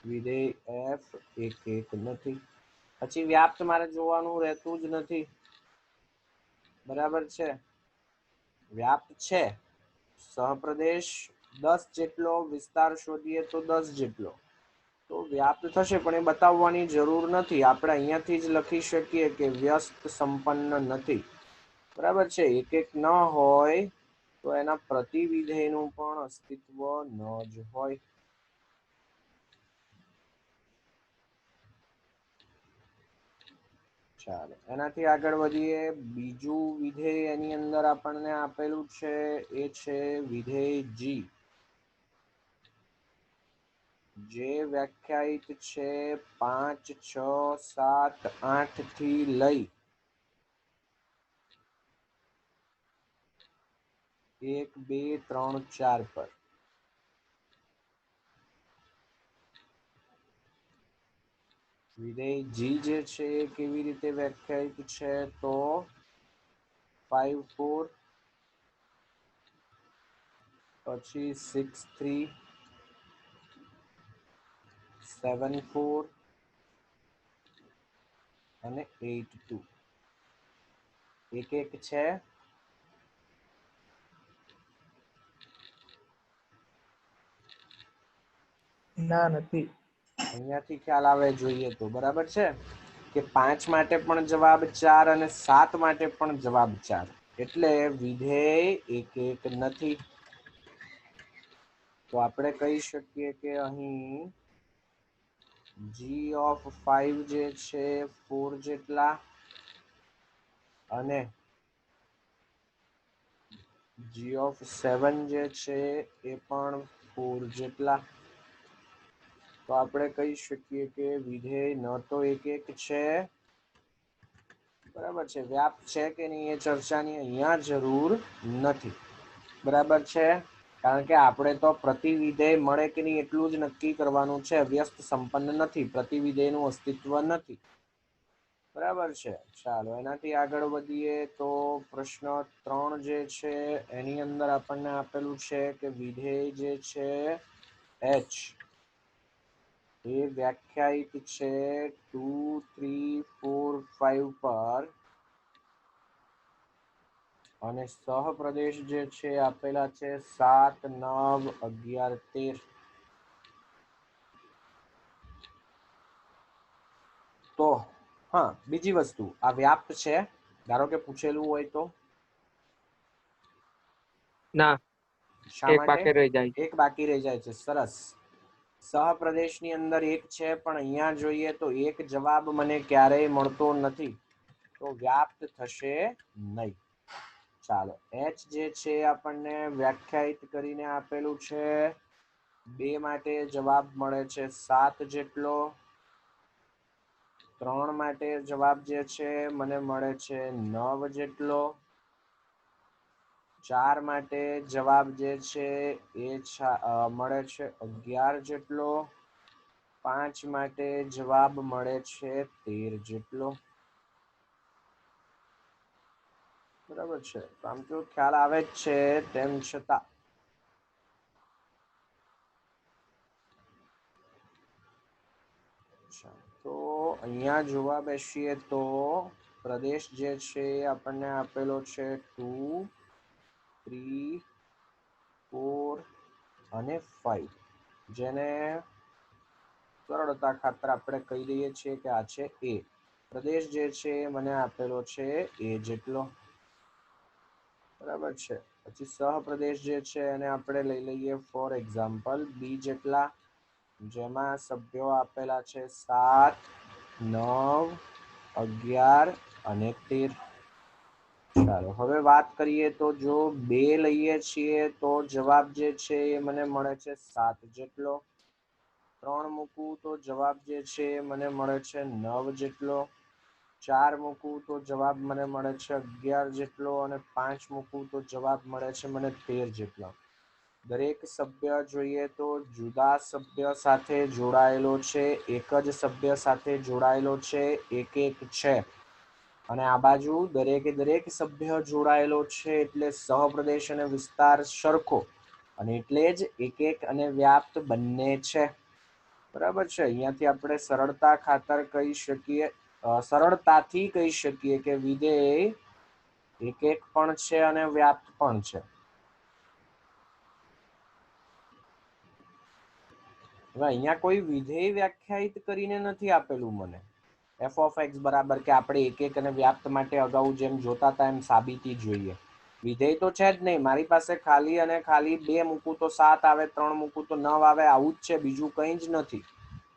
Speaker 1: વિધેય f એક એક નથી. પછી વ્યાપ્ત મારે જોવાનું રહેતું જ નથી. બરાબર છે. વ્યાપ્ત છે સહપ્રદેશ 10 જેટલો, વિસ્તાર શોધીએ તો 10 જેટલો, તો વ્યાપ્ત થશે પણ એ બતાવવાની જરૂર નથી. આપણે અહીંયાથી જ લખી શકીએ કે વ્યસ્ત સંપન્ન નથી. બરાબર છે. એક એક ન હોય તો એના પ્રતિવિધેયનું પણ અસ્તિત્વ ન જ હોય. ચાલો એનાથી આગળ વધીએ. બીજું વિધેય એની અંદર આપણને આપેલું છે એ છે વિધેય જી, જે વ્યાખ્યાયિત છે 5, 6, 7, 8 થી લઈ 1, 2, 3, 4 પર. વિધેય જી જે છે એ કેવી રીતે વ્યાખ્યાયિત છે તો 5, 4, પછી 6, 3, 7, 4 અને 8, 2. એક એક છે.
Speaker 2: ના નથી.
Speaker 1: અહીંયાથી ખ્યાલ આવે જોઈએ તો. બરાબર છે કે 5 માટે પણ જવાબ 4 અને 7 માટે પણ જવાબ 4, એટલે વિધેય એક એક નથી. તો આપણે કહી શકીએ કે અહીં g(5) જે છે 4 જેટલા અને g(7) જે છે એ પણ 4 જેટલા. તો આપણે કહી શકીએ કે વિધેય ન તો એક એક છે, બરાબર છે, વ્યાપ્ત છે કે નહીં એ ચર્ચાની અહીંયા જરૂર નથી. બરાબર છે. કારણ કે આપણે તો પ્રતિવિધેય મળે કે નહીં એટલું જ નક્કી કરવાનું છે. વ્યસ્ત સંપન્ન નથી, પ્રતિવિધેયનું અસ્તિત્વ નથી. બરાબર છે. ચાલો એનાથી આગળ વધીએ તો પ્રશ્ન 3 જે છે એની અંદર આપણને આપેલું છે કે વિધેય જે છે h એ વ્યાખ્યાયિત છે 2, 3, 4, 5 પર અને સહપ્રદેશ જે છે આપેલા છે 7, 9, 11, 13. તો હા, બીજી વસ્તુ, આ વ્યાપ્ત છે ધારો કે પૂછેલું હોય તો?
Speaker 2: ના,
Speaker 1: શા
Speaker 2: એક
Speaker 1: માટે?
Speaker 2: બાકી રહી જાય.
Speaker 1: એક બાકી રહી જાય છે. સરસ. સહપ્રદેશની અંદર એક છે પણ અહીંયા જોઈએ તો એક જવાબ મને ક્યારેય મળતો નથી, તો વ્યાપ્ત થશે નહીં. ચાલો h જે છે આપણને વ્યાખ્યાયિત કરીને આપેલું છે 2 માટે જવાબ મળે છે 7 જેટલો, 3 માટે જવાબ જે છે મને મળે છે 9 જેટલો, 4 માટે જવાબ જે છે એ મળે છે 11 જેટલો, 5 માટે જવાબ મળે છે 13 જેટલો. બરાબર છે. તો આમ તો ખ્યાલ આવે જ છે, તેમ છતાં તો અહીંયા જોવા બેસીએ તો પ્રદેશ જે છે આપણને આપેલો છે 2, 3, 4 અને 5, જેને સરળતા ખાતર આપણે કહી દઈએ છીએ કે આ છે એ. પ્રદેશ જે છે મને આપેલો છે એ જેટલો. બરાબર છે. પછી સહપ્રદેશ જે છે એને આપણે લઈ લઈએ ફોર એક્ઝામ્પલ બી જેટલા, જેમાં સભ્યો આપેલા છે 7, 9, 11 અને 13. ચાલો હવે વાત કરીએ તો જો 2 લઈએ છીએ તો જવાબ જે છે એ મને મળે છે 7 જેટલો, 3 મૂકું તો જવાબ જે છે મને મળે છે 9 જેટલો, 4 મૂકું તો જવાબ મને મળે છે 11 જેટલો અને 5 મૂકું તો જવાબ મળે છે મને 13 જેટલો. દરેક સભ્ય જોઈએ તો જુદા સભ્ય સાથે જોડાયેલો છે, એક જ સભ્ય સાથે જોડાયેલો છે, એક છે. અને આ બાજુ દરેક સભ્ય જોડાયેલો છે એટલે સહપ્રદેશ અને વિસ્તાર સરખો, અને એટલે જ એક અને વ્યાપ્ત બંને છે. બરાબર છે. અહીંયાથી આપણે સરળતાથી કહી શકીએ કે વિધેય એક પણ છે અને વ્યાપ્ત પણ છે. હવે અહીંયા કોઈ વિધેય વ્યાખ્યાયિત કરીને નથી આપેલું મને. f of x બરાબર કે આપણે એક અને વ્યાપ્ત માટે અગાઉ જેમ જોતા હતા એમ સાબિતી જોઈએ. વિધેય તો છે જ નહીં. મારી પાસે ખાલી અને ખાલી 2 મૂકું તો 7 આવે, 3 મૂકું તો 9 આવે, આવું જ છે, બીજું કંઈ જ નથી.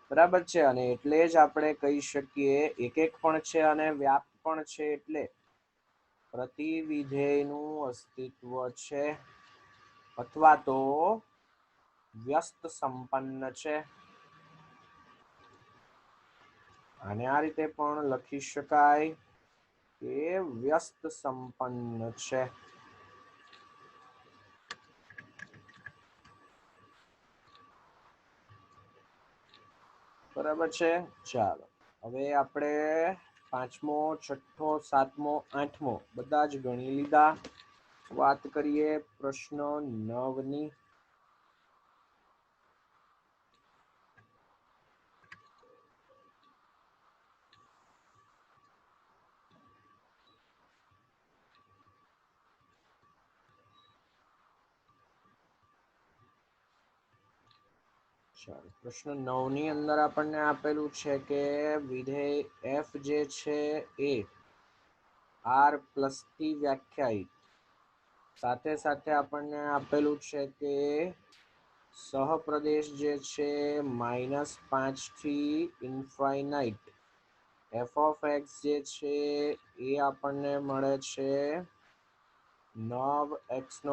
Speaker 1: બરાબર છે. અને એટલે જ આપણે કહી શકીએ એક પણ છે અને વ્યાપ્ત પણ છે એટલે પ્રતિવિધેયનું અસ્તિત્વ છે અથવા તો વ્યસ્ત સંપન્ન છે. અને આ રીતે પણ લખી શકાય કે વ્યસ્ત સંપન્ન છે. બરાબર છે. ચાલો હવે આપણે 5મો, 6ઠ્ઠો, 7મો, 8મો બધા જ ગણી લીધા. વાત કરીએ પ્રશ્ન 9 ની. પ્રશ્ન 9 ની અંદર આપણને આપેલું છે કે વિધેય f જે છે એ r પ્લસ થી વ્યાખ્યાયિત, સાથે સાથે આપણને આપેલું છે કે સહપ્રદેશ જે છે -5 થી ઇન્ફાઇનાઇટ, f of x જે છે એ આપણને મળે છે 9x²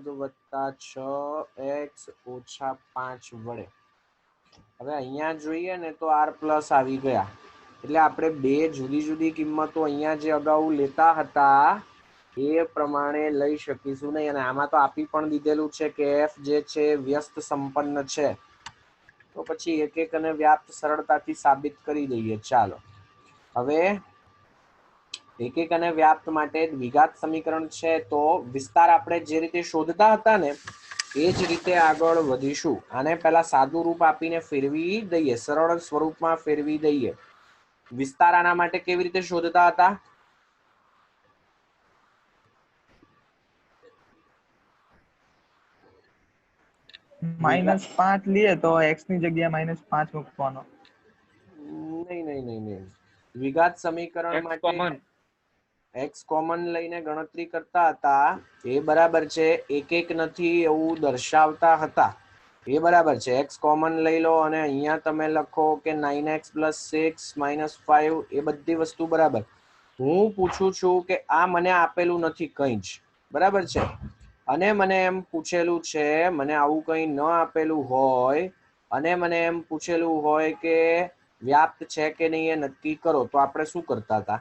Speaker 1: + 6x - 5 વડે. હવે અહીંયા જોઈએ ને તો r પ્લસ આવી ગયા એટલે આપણે બે જુદી જુદી કિંમતો અહીંયા જે અગાઉ લેતા હતા એ પ્રમાણે લઈ શકીશું નહીં. અને આમાં તો આપી પણ દીધેલું છે કે f જે છે વ્યસ્ત સંપન્ન છે, તો પછી એક અને વ્યાપ્ત સરળતાથી સાબિત કરી દઈએ. ચાલો હવે એક અને વ્યાપ્ત માટે દ્વિઘાત સમીકરણ છે, તો વિસ્તાર આપણે જે રીતે શોધતા હતા ને એ જ રીતે આગળ વધીશું. આને પહેલા સાદું રૂપ આપીને ફેરવી દઈએ, સરળ સ્વરૂપમાં ફેરવી દઈએ. વિસ્તાર આના માટે કેવી રીતે શોધતા હતા?
Speaker 2: -5 લીએ તો x ની જગ્યાએ -5 મૂકવાનો.
Speaker 1: નહીં. દ્વિઘાત સમીકરણ માટે x કોમન લઈને ગણતરી કરતા હતા એ બરાબર છે. એક નથી એવું દર્શાવતા હતા એ બરાબર છે. x કોમન લઈ લો અને અહીંયા તમે લખો કે 9x + 6 - 5, એ બધી વસ્તુ બરાબર. હું પૂછું છું કે આ મને આપેલું નથી કંઈ જ, બરાબર છે. અને મને એમ પૂછેલું છે, મને આવું કંઈ ન આપેલું હોય અને મને એમ પૂછેલું હોય કે વ્યાપ્ત છે કે નહીં એ નક્કી કરો, તો આપણે શું કરતા હતા?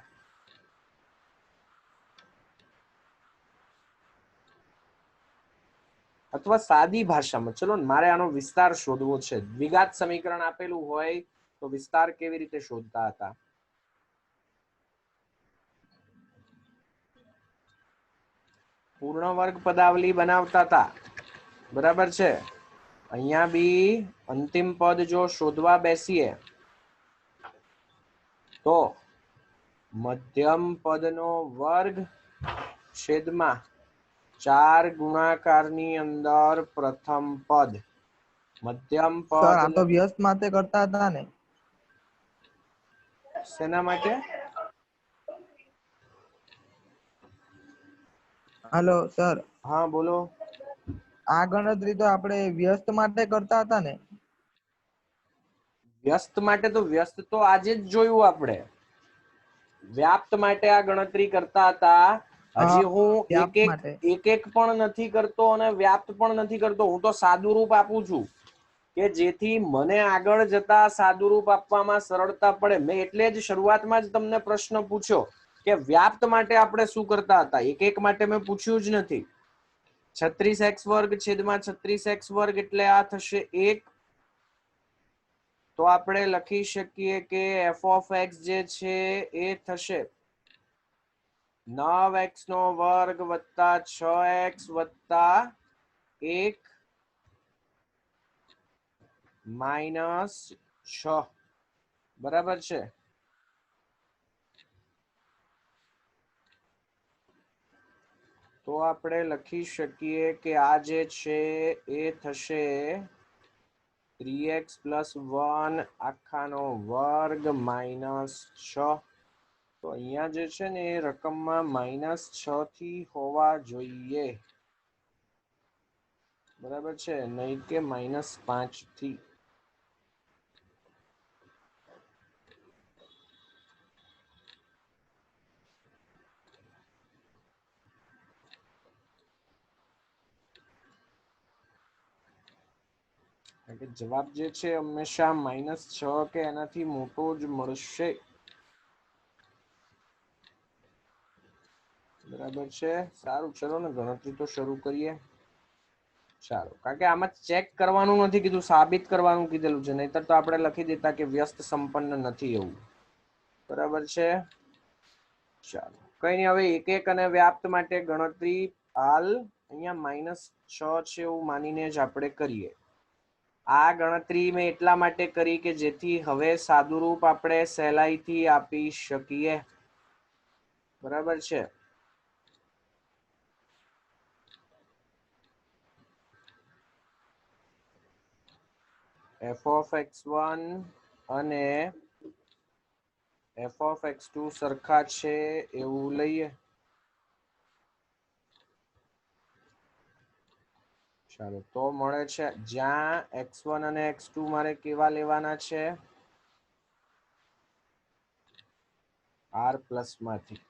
Speaker 1: અથવા સાદી ભાષામાં, ચલો મારે આનો વિસ્તાર શોધવો છે. દ્વિઘાત સમીકરણ આપેલું હોય તો વિસ્તાર કેવી રીતે શોધતા હતા? પૂર્ણ વર્ગ પદાવલી બનાવતા હતા, બરાબર છે. અહીંયા બી અંતિમ પદ જો શોધવા બેસીએ તો મધ્યમ પદનો વર્ગ છેદમાં 4 ગુણાકારની અંદર પ્રથમ પદ. મધ્યમ
Speaker 2: સર આ
Speaker 1: પદ
Speaker 2: તો વ્યસ્ત માટે કરતા હતા ને?
Speaker 1: શેના માટે?
Speaker 2: હાલો સર,
Speaker 1: હા બોલો.
Speaker 2: આ ગણતરી તો આપણે વ્યસ્ત માટે કરતા હતા ને?
Speaker 1: વ્યસ્ત માટે તો વ્યસ્ત તો આજે જ જોયું આપણે. વ્યાપ્ત માટે આ ગણતરી કરતા હતા. હજી હું
Speaker 2: વ્યાપ્ત માટે
Speaker 1: એક પણ નથી કરતો અને વ્યાપ્ત પણ નથી કરતો. હું તો સાદું રૂપ આપું છું. કે જેથી મને આગળ જતા સાદુરૂપ આપવામાં સરળતા પડે. મેં એટલે જ શરૂઆતમાં જ તમને પ્રશ્ન પૂછ્યો કે વ્યાપ્ત માટે આપણે શું કરતા હતા. એક એક માટે મેં પૂછ્યું જ નથી. 36x વર્ગ છેદમાં 36x વર્ગ એટલે આ થશે 1. તો આપણે લખી શકીએ કે f of x જે છે એ થશે 9x નો વર્ગ વત્તા 6x વત્તા 1 માઇનસ 6. બરાબર છે. તો આપણે લખી શકીએ કે આ જે છે એ થશે 3x પ્લસ 1 આખાનો વર્ગ માઇનસ 6. તો અહીંયા જે છે ને એ રકમમાં માઇનસ 6 થી હોવા જોઈએ. બરાબર છે, નહીં કે માઇનસ 5 થી. જવાબ જે છે હંમેશા માઇનસ 6 કે એનાથી મોટો જ મળશે. બરાબર છે. સારું, ચલો ને ગણતરી તો શરૂ કરીએ. ચાલો, કારણ કે આમાં ચેક કરવાનું નથી કીધું, સાબિત કરવાનું કીધેલું છે. નહીતર તો આપણે લખી દેતા કે વ્યસ્ત સંપન્ન નથી એવું. બરાબર છે. ચાલો, કઈ નહીં. હવે એક એક અને વ્યાપ્ત માટે ગણતરી હાલ અહીંયા માઇનસ 6 છે એવું માનીને જ આપણે કરીએ. આ ગણતરી મેં એટલા માટે કરી કે જેથી હવે સાદુરૂપ આપણે સહેલાઈથી આપી શકીએ. બરાબર છે. f of x1 અને f of x2 સરખા છે એવું લઈએ. ચાલો, તો મળે છે જ્યાં x1 અને x2 મારે કેવા લેવાના છે? r પ્લસ માંથી.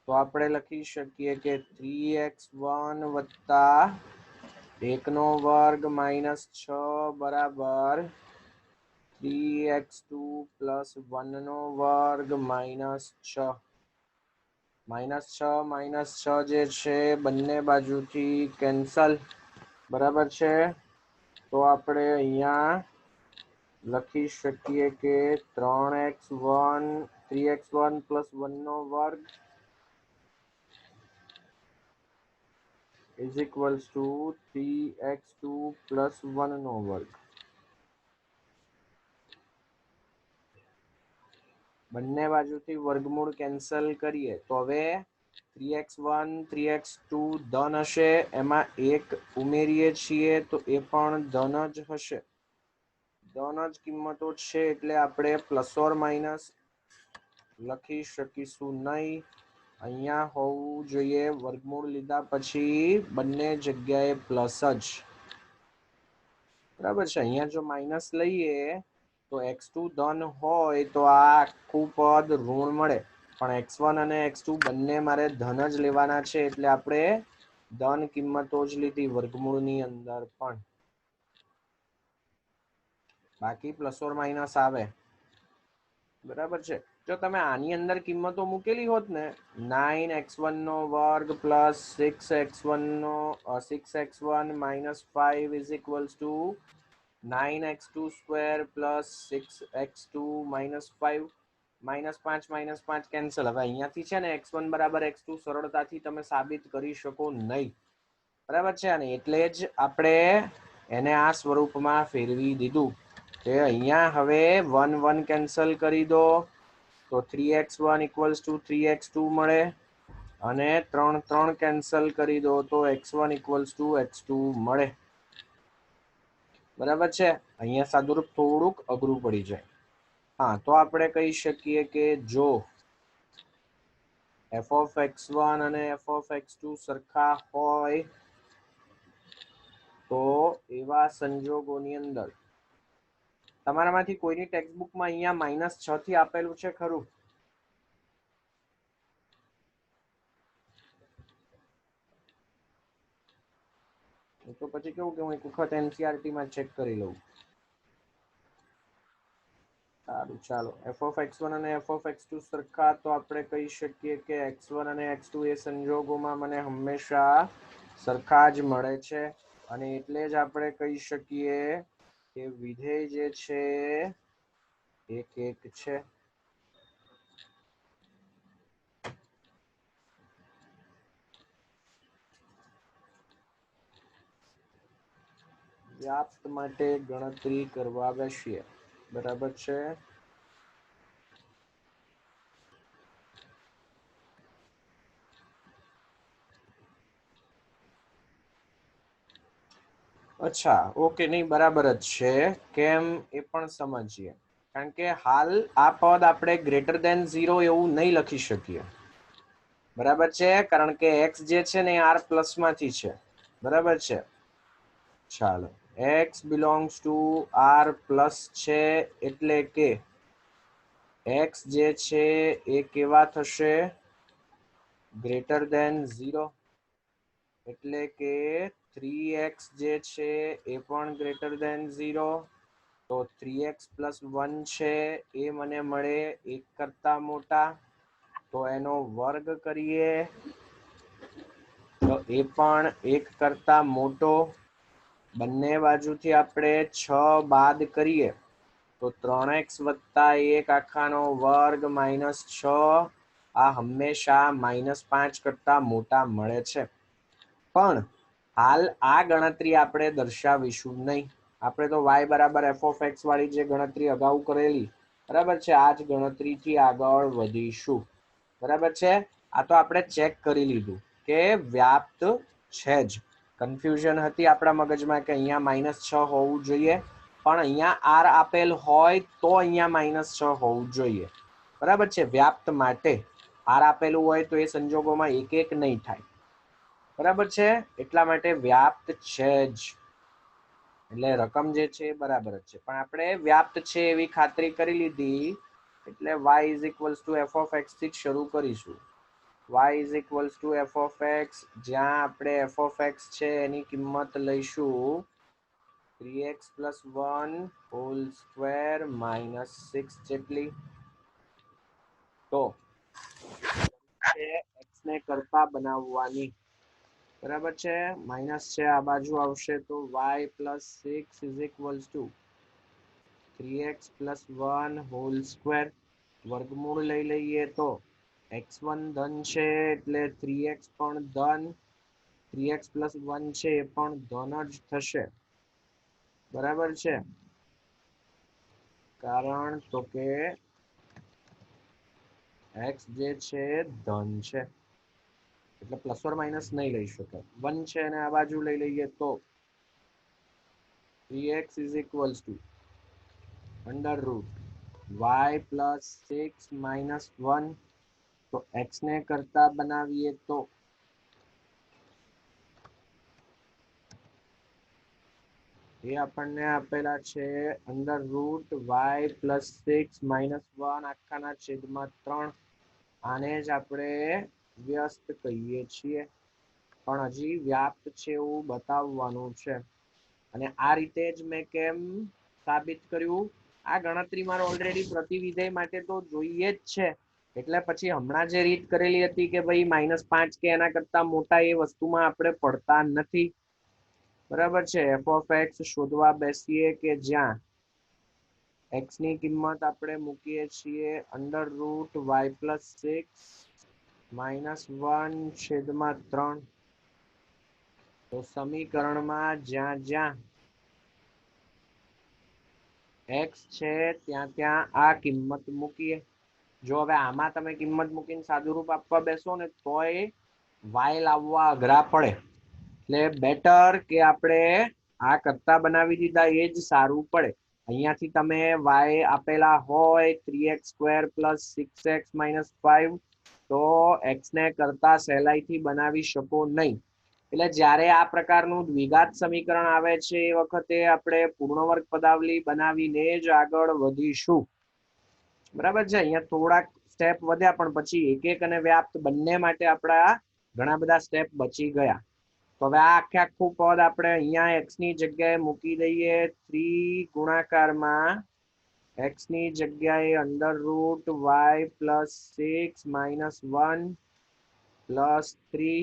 Speaker 1: તો આપણે લખી શકીએ કે 3x1 વત્તા 1 નો વર્ગ માઇનસ 6 બરાબર 3x2 પ્લસ 1 નો વર્ગ માઇનસ 6. માઇનસ 6 જે છે બંને બાજુથી કેન્સલ. બરાબર છે. તો આપણે અહીંયા લખી શકીએ કે 3x1 પ્લસ 1 નો વર્ગ is equals to 3x2 plus 1 નો વર્ગ. બંને બાજુથી વર્ગમૂળ કેન્સલ કરીએ તો હવે 3x1 3x2 ધન હશે, એમાં 1 ઉમેરીએ છીએ તો એ પણ ધન જ હશે. ધન જ કિંમતો છે એટલે આપણે પ્લસ ઓર માઇનસ લખી શકીશું નહીં. અહીંયા હોવું જોઈએ વર્ગમૂળ લીધા પછી બંને જગ્યાએ પ્લસ જ. બરાબર છે. અહીંયા જો માઇનસ લઈએ તો x2 ધન હોય તો આ આખું પદ ઋણ મળે, પણ x1 અને x2 બંને મારે ધન જ લેવાના છે એટલે આપણે ધન કિંમતો જ લીધી વર્ગમૂળની અંદર પણ. બાકી પ્લસ ઓર માઇનસ આવે. બરાબર છે. જો તમે આની અંદર કિંમતો મૂકેલી હોત ને 9x1 નો વર્ગ plus 6x1 minus 5 is equals to 9x2 square plus 6x2 minus 5 minus 5 cancel. હવે અહીંયાથી છે ને x1 બરાબર x2 સરળતાથી તમે સાબિત કરી શકો નહીં. બરાબર છે. અને એટલે જ આપણે એને આ સ્વરૂપમાં ફેરવી દીધું કે અહીંયા હવે 1 1 કેન્સલ કરી દો તો 3x1 ઇક્વલ્સ ટુ 3x2 મળે, અને 3 3 કેન્સલ કરી દો તો x1 ઇક્વલ્સ ટુ x2 મળે. બરાબર છે. અહીંયા સાદુરૂપ થોડુંક અઘરું પડી જાય. હા, તો આપણે કહી શકીએ કે જો f of x1 અને f of x2 સરખા હોય તો એવા સંજોગોની અંદર તમારામાંથી કોઈની ટેક્સ્ટબુકમાં અહીંયા -6 થી આપેલું છે ખરું? તો પછી કેવું કે હું એક વખત એનસીઆરટી માં ચેક કરી લઉં. સારું ચાલો, f(x1) અને f(x2) સરખા તો આપણે કહી શકીએ કે x1 અને x2 એ સંજોગોમાં મને હંમેશા સરખા જ મળે છે, અને એટલે જ આપણે કહી શકીએ કે વિધેય જે છે એક એક છે. વ્યાપ્ત માટે ગણતરી કરવા બેસીએ. બરાબર છે. અચ્છા, ઓકે, નહીં બરાબર જ છે. કેમ એ પણ સમજીએ. કારણ કે હાલ આ પદ આપણે ગ્રેટર દેન 0 એવું નહીં લખી શકીએ. બરાબર છે, કારણ કે x જે છે ને r પ્લસ માંથી છે. બરાબર છે. ચાલો, x belongs to r plus છે, એટલે કે x જે છે એ કેવા થશે? Greater than 0. એટલે કે 3x જે છે એ પણ ગ્રેટર દેન 0. તો 3x પ્લસ 1 છે એ મને મળે 1 કરતા મોટા. તો એનો વર્ગ કરીએ તો એ પણ 1 કરતા મોટો. બંને બાજુથી આપણે 6 બાદ કરીએ તો 3x વત્તા 1 આખાનો વર્ગ માઇનસ 6. આ હંમેશા -5 કરતા મોટા મળે છે. પણ હાલ આ ગણતરી આપણે દર્શાવીશું નહીં. આપણે તો y બરાબર f(x) વાળી જે ગણતરી અગાઉ કરેલી, બરાબર છે, આ જ ગણતરીથી આગળ વધીશું. બરાબર છે. આ તો આપણે ચેક કરી લીધું કે વ્યાપ્ત છે જ. કન્ફ્યુઝન હતી આપણા મગજમાં કે અહીંયા -6 હોવું જોઈએ, પણ અહીંયા r આપેલ હોય તો અહીંયા -6 હોવું જોઈએ. બરાબર છે. વ્યાપ્ત માટે r આપેલું હોય તો એ સંજોગોમાં 1 1 નહીં થાય. બરાબર છે. એટલા માટે વ્યાપ્ત છે જ. એટલે રકમ જે છે એ બરાબર જ છે, પણ આપણે વ્યાપ્ત છે એવી ખાતરી કરી લીધી, એટલે y f(x) થી જ શરૂ કરીશું. y f(x), જ્યાં આપણે f(x) છે એની કિંમત લઈશું 3x + 1 હોલ સ્ક્વેર -6 જેટલી. તો x ને કરતા બનાવવાની. બરાબર છે. માઇનસ છે આ બાજુ આવશે તો y + 6 = 3x + 1 હોલ સ્ક્વેર. વર્ગમૂળ લઈ લઈએ તો x1 ધન છે એટલે 3x પણ ધન, 3x + 1 છે એ પણ ધન જ થશે. બરાબર છે. કારણ તો કે x જે છે ધન છે, એટલે પ્લસ ઓર માઇનસ નહીં લઈ શકાય. 1 છે અને આ બાજુ લઈ લઈએ તો 3x = √y + 6 - 1. તો x ને કરતા બનાવીએ તો એ આપણને આપેલા છે √y + 6 - 1 આખાના છેદમાં 3. આને જ આપણે વ્યસ્ત કહીએ છીએ, પણ હજી વ્યાપ્ત છે એવું બતાવવાનું છે. અને આ રીતે જ મેં કેમ સાબિત કર્યું? આ ગણતરી મારે ઓલરેડી પ્રતિવિધેય માટે તો જોઈએ જ છે, એટલે પછી હમણાં જે રીત કરેલી હતી કે ભાઈ -5 કે એના કરતા મોટા, એ વસ્તુમાં આપણે પડતા નથી. બરાબર છે. f(x) શોધવા બેસીએ કે જ્યાં x ની કિંમત આપણે મૂકીએ છીએ √y + 6 - 1/3. તો સમીકરણમાં જ્યાં જ્યાં x છે ત્યાં ત્યાં આ કિંમત મૂકીએ. જો હવે આમાં તમે કિંમત મૂકીને સાદુરૂપ આપવા બેસો ને તોય y લાવવા અઘરા પડે. એટલે બેટર કે આપણે આ કરતા બનાવી દીધા એ જ સારું પડે. અહીંયાથી તમે y આપેલા હોય 3x² + 6x - 5, તો x ને કરતા સહેલાઈથી બનાવી શકો નહીં. એટલે જ્યારે આ પ્રકારનું દ્વિઘાત સમીકરણ આવે છે એ વખતે આપણે પૂર્ણ વર્ગ પદાવલી બનાવીને જ આગળ વધીશું. બરાબર છે. અહીંયા થોડાક સ્ટેપ વધ્યા, પણ પછી એક એક અને વ્યાપ્ત બંને માટે આપણા ઘણા બધા સ્ટેપ બચી ગયા. તો હવે આ આખે આખું પદ આપણે અહીંયા x ની જગ્યાએ મૂકી દઈએ 3 ગુણાકારમાં x ની જગ્યાએ under route y plus 6 minus 1 plus 3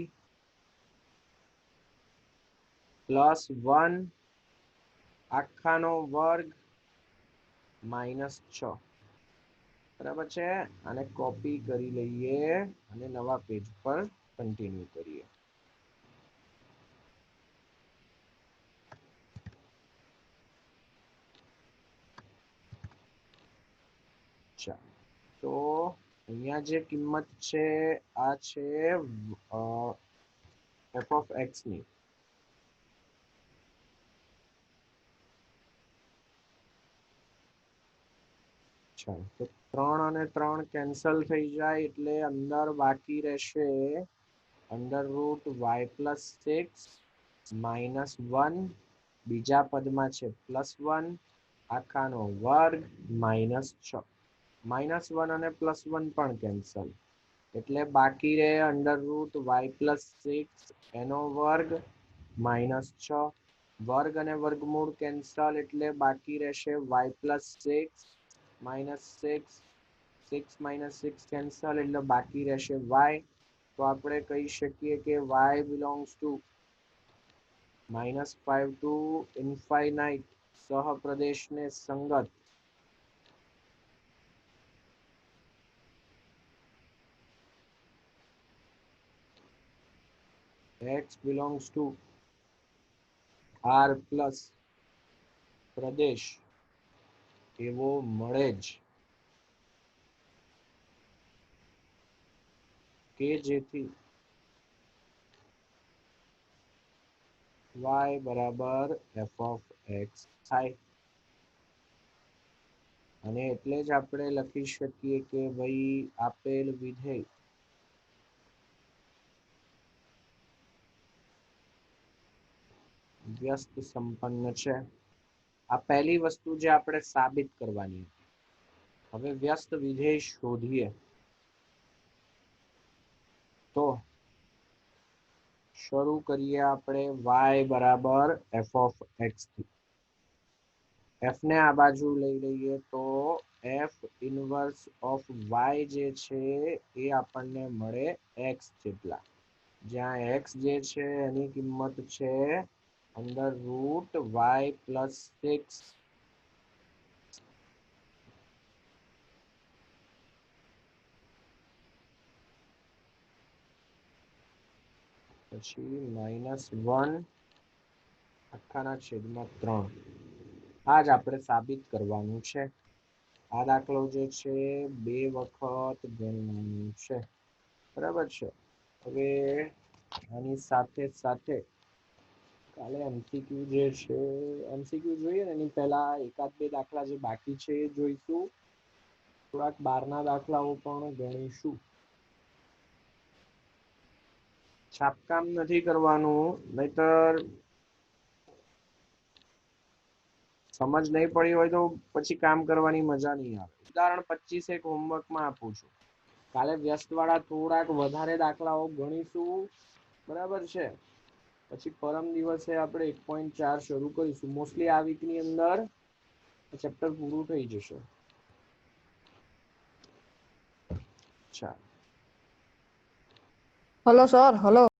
Speaker 1: plus 1 આખાનો વર્ગ માઇનસ 6 બરાબર છે. આને કોપી કરી લઈએ અને નવા પેજ પર કન્ટિન્યુ કરીએ. તો અહીંયા જે કિંમત છે આ છે f of x ની. તો 3 અને 3 કેન્સલ થઈ જાય એટલે અંદર બાકી રહેશે under route y plus 6 minus 1 બીજા પદમાં છે પ્લસ 1 આખાનો વર્ગ માઇનસ 6 માઇનસ 1 અને પ્લસ 1 પણ કેન્સલ એટલે બાકી રહે અંડર રૂટ y પ્લસ 6 એનો વર્ગ માઇનસ 6 વર્ગ અને વર્ગમૂળ કેન્સલ એટલે બાકી રહેશે y plus 6 minus 6 6 minus 6 cancel એટલે બાકી રહેશે y. તો આપણે કહી શકીએ કે y belongs to -5 to infinite સહપ્રદેશને સંગત x belongs to r plus પ્રદેશ એવો મળે જ કે જેથી y બરાબર f of x થાય. અને એટલે જ આપણે લખી શકીએ કે ભાઈ આપેલ વિધેય વ્યસ્ત સંપન્ન છે. આ પહેલી વસ્તુ જે આપણે સાબિત કરવાની. હવે વ્યસ્ત વિધેય શોધીએ તો શરૂ કરીએ આપણે y બરાબર f of x થી. f ને આ બાજુ લઈ લઈએ તો f ઇનવર્સ ઓફ y જે છે એ આપણને મળે x જેટલા, જ્યાં x જે છે એની કિંમત છે અંડર રૂટ y પ્લસ 6 પછી -1 આખાના છેદમાં 3. આ જ આપણે સાબિત કરવાનું છે. આ દાખલો જે છે 2 વખત ગણવાનું છે. બરાબર છે. હવે આની સાથે સાથે કાલે MCQ જે છે MCQ જોઈએ ને એની પહેલા એકાદ બે દાખલા જે બાકી છે એ જોઈશું. થોડાક બહારના દાખલાઓ પણ ગણીશું. છાપકામ નથી કરવાનું, નહીતર સમજ નહીં પડી હોય તો પછી કામ કરવાની મજા નહીં આવે. ઉદાહરણ 25 એક હોમવર્કમાં આપું છું. કાલે વ્યસ્તવાળા થોડાક વધારે દાખલાઓ ગણીશું. બરાબર છે. પછી પરમ દિવસે આપણે 1.4 શરૂ કરીશું. મોસ્ટલી આ વીકની અંદર ચેપ્ટર પૂરું થઈ જશે. ચાલો.
Speaker 2: Hello sir, hello.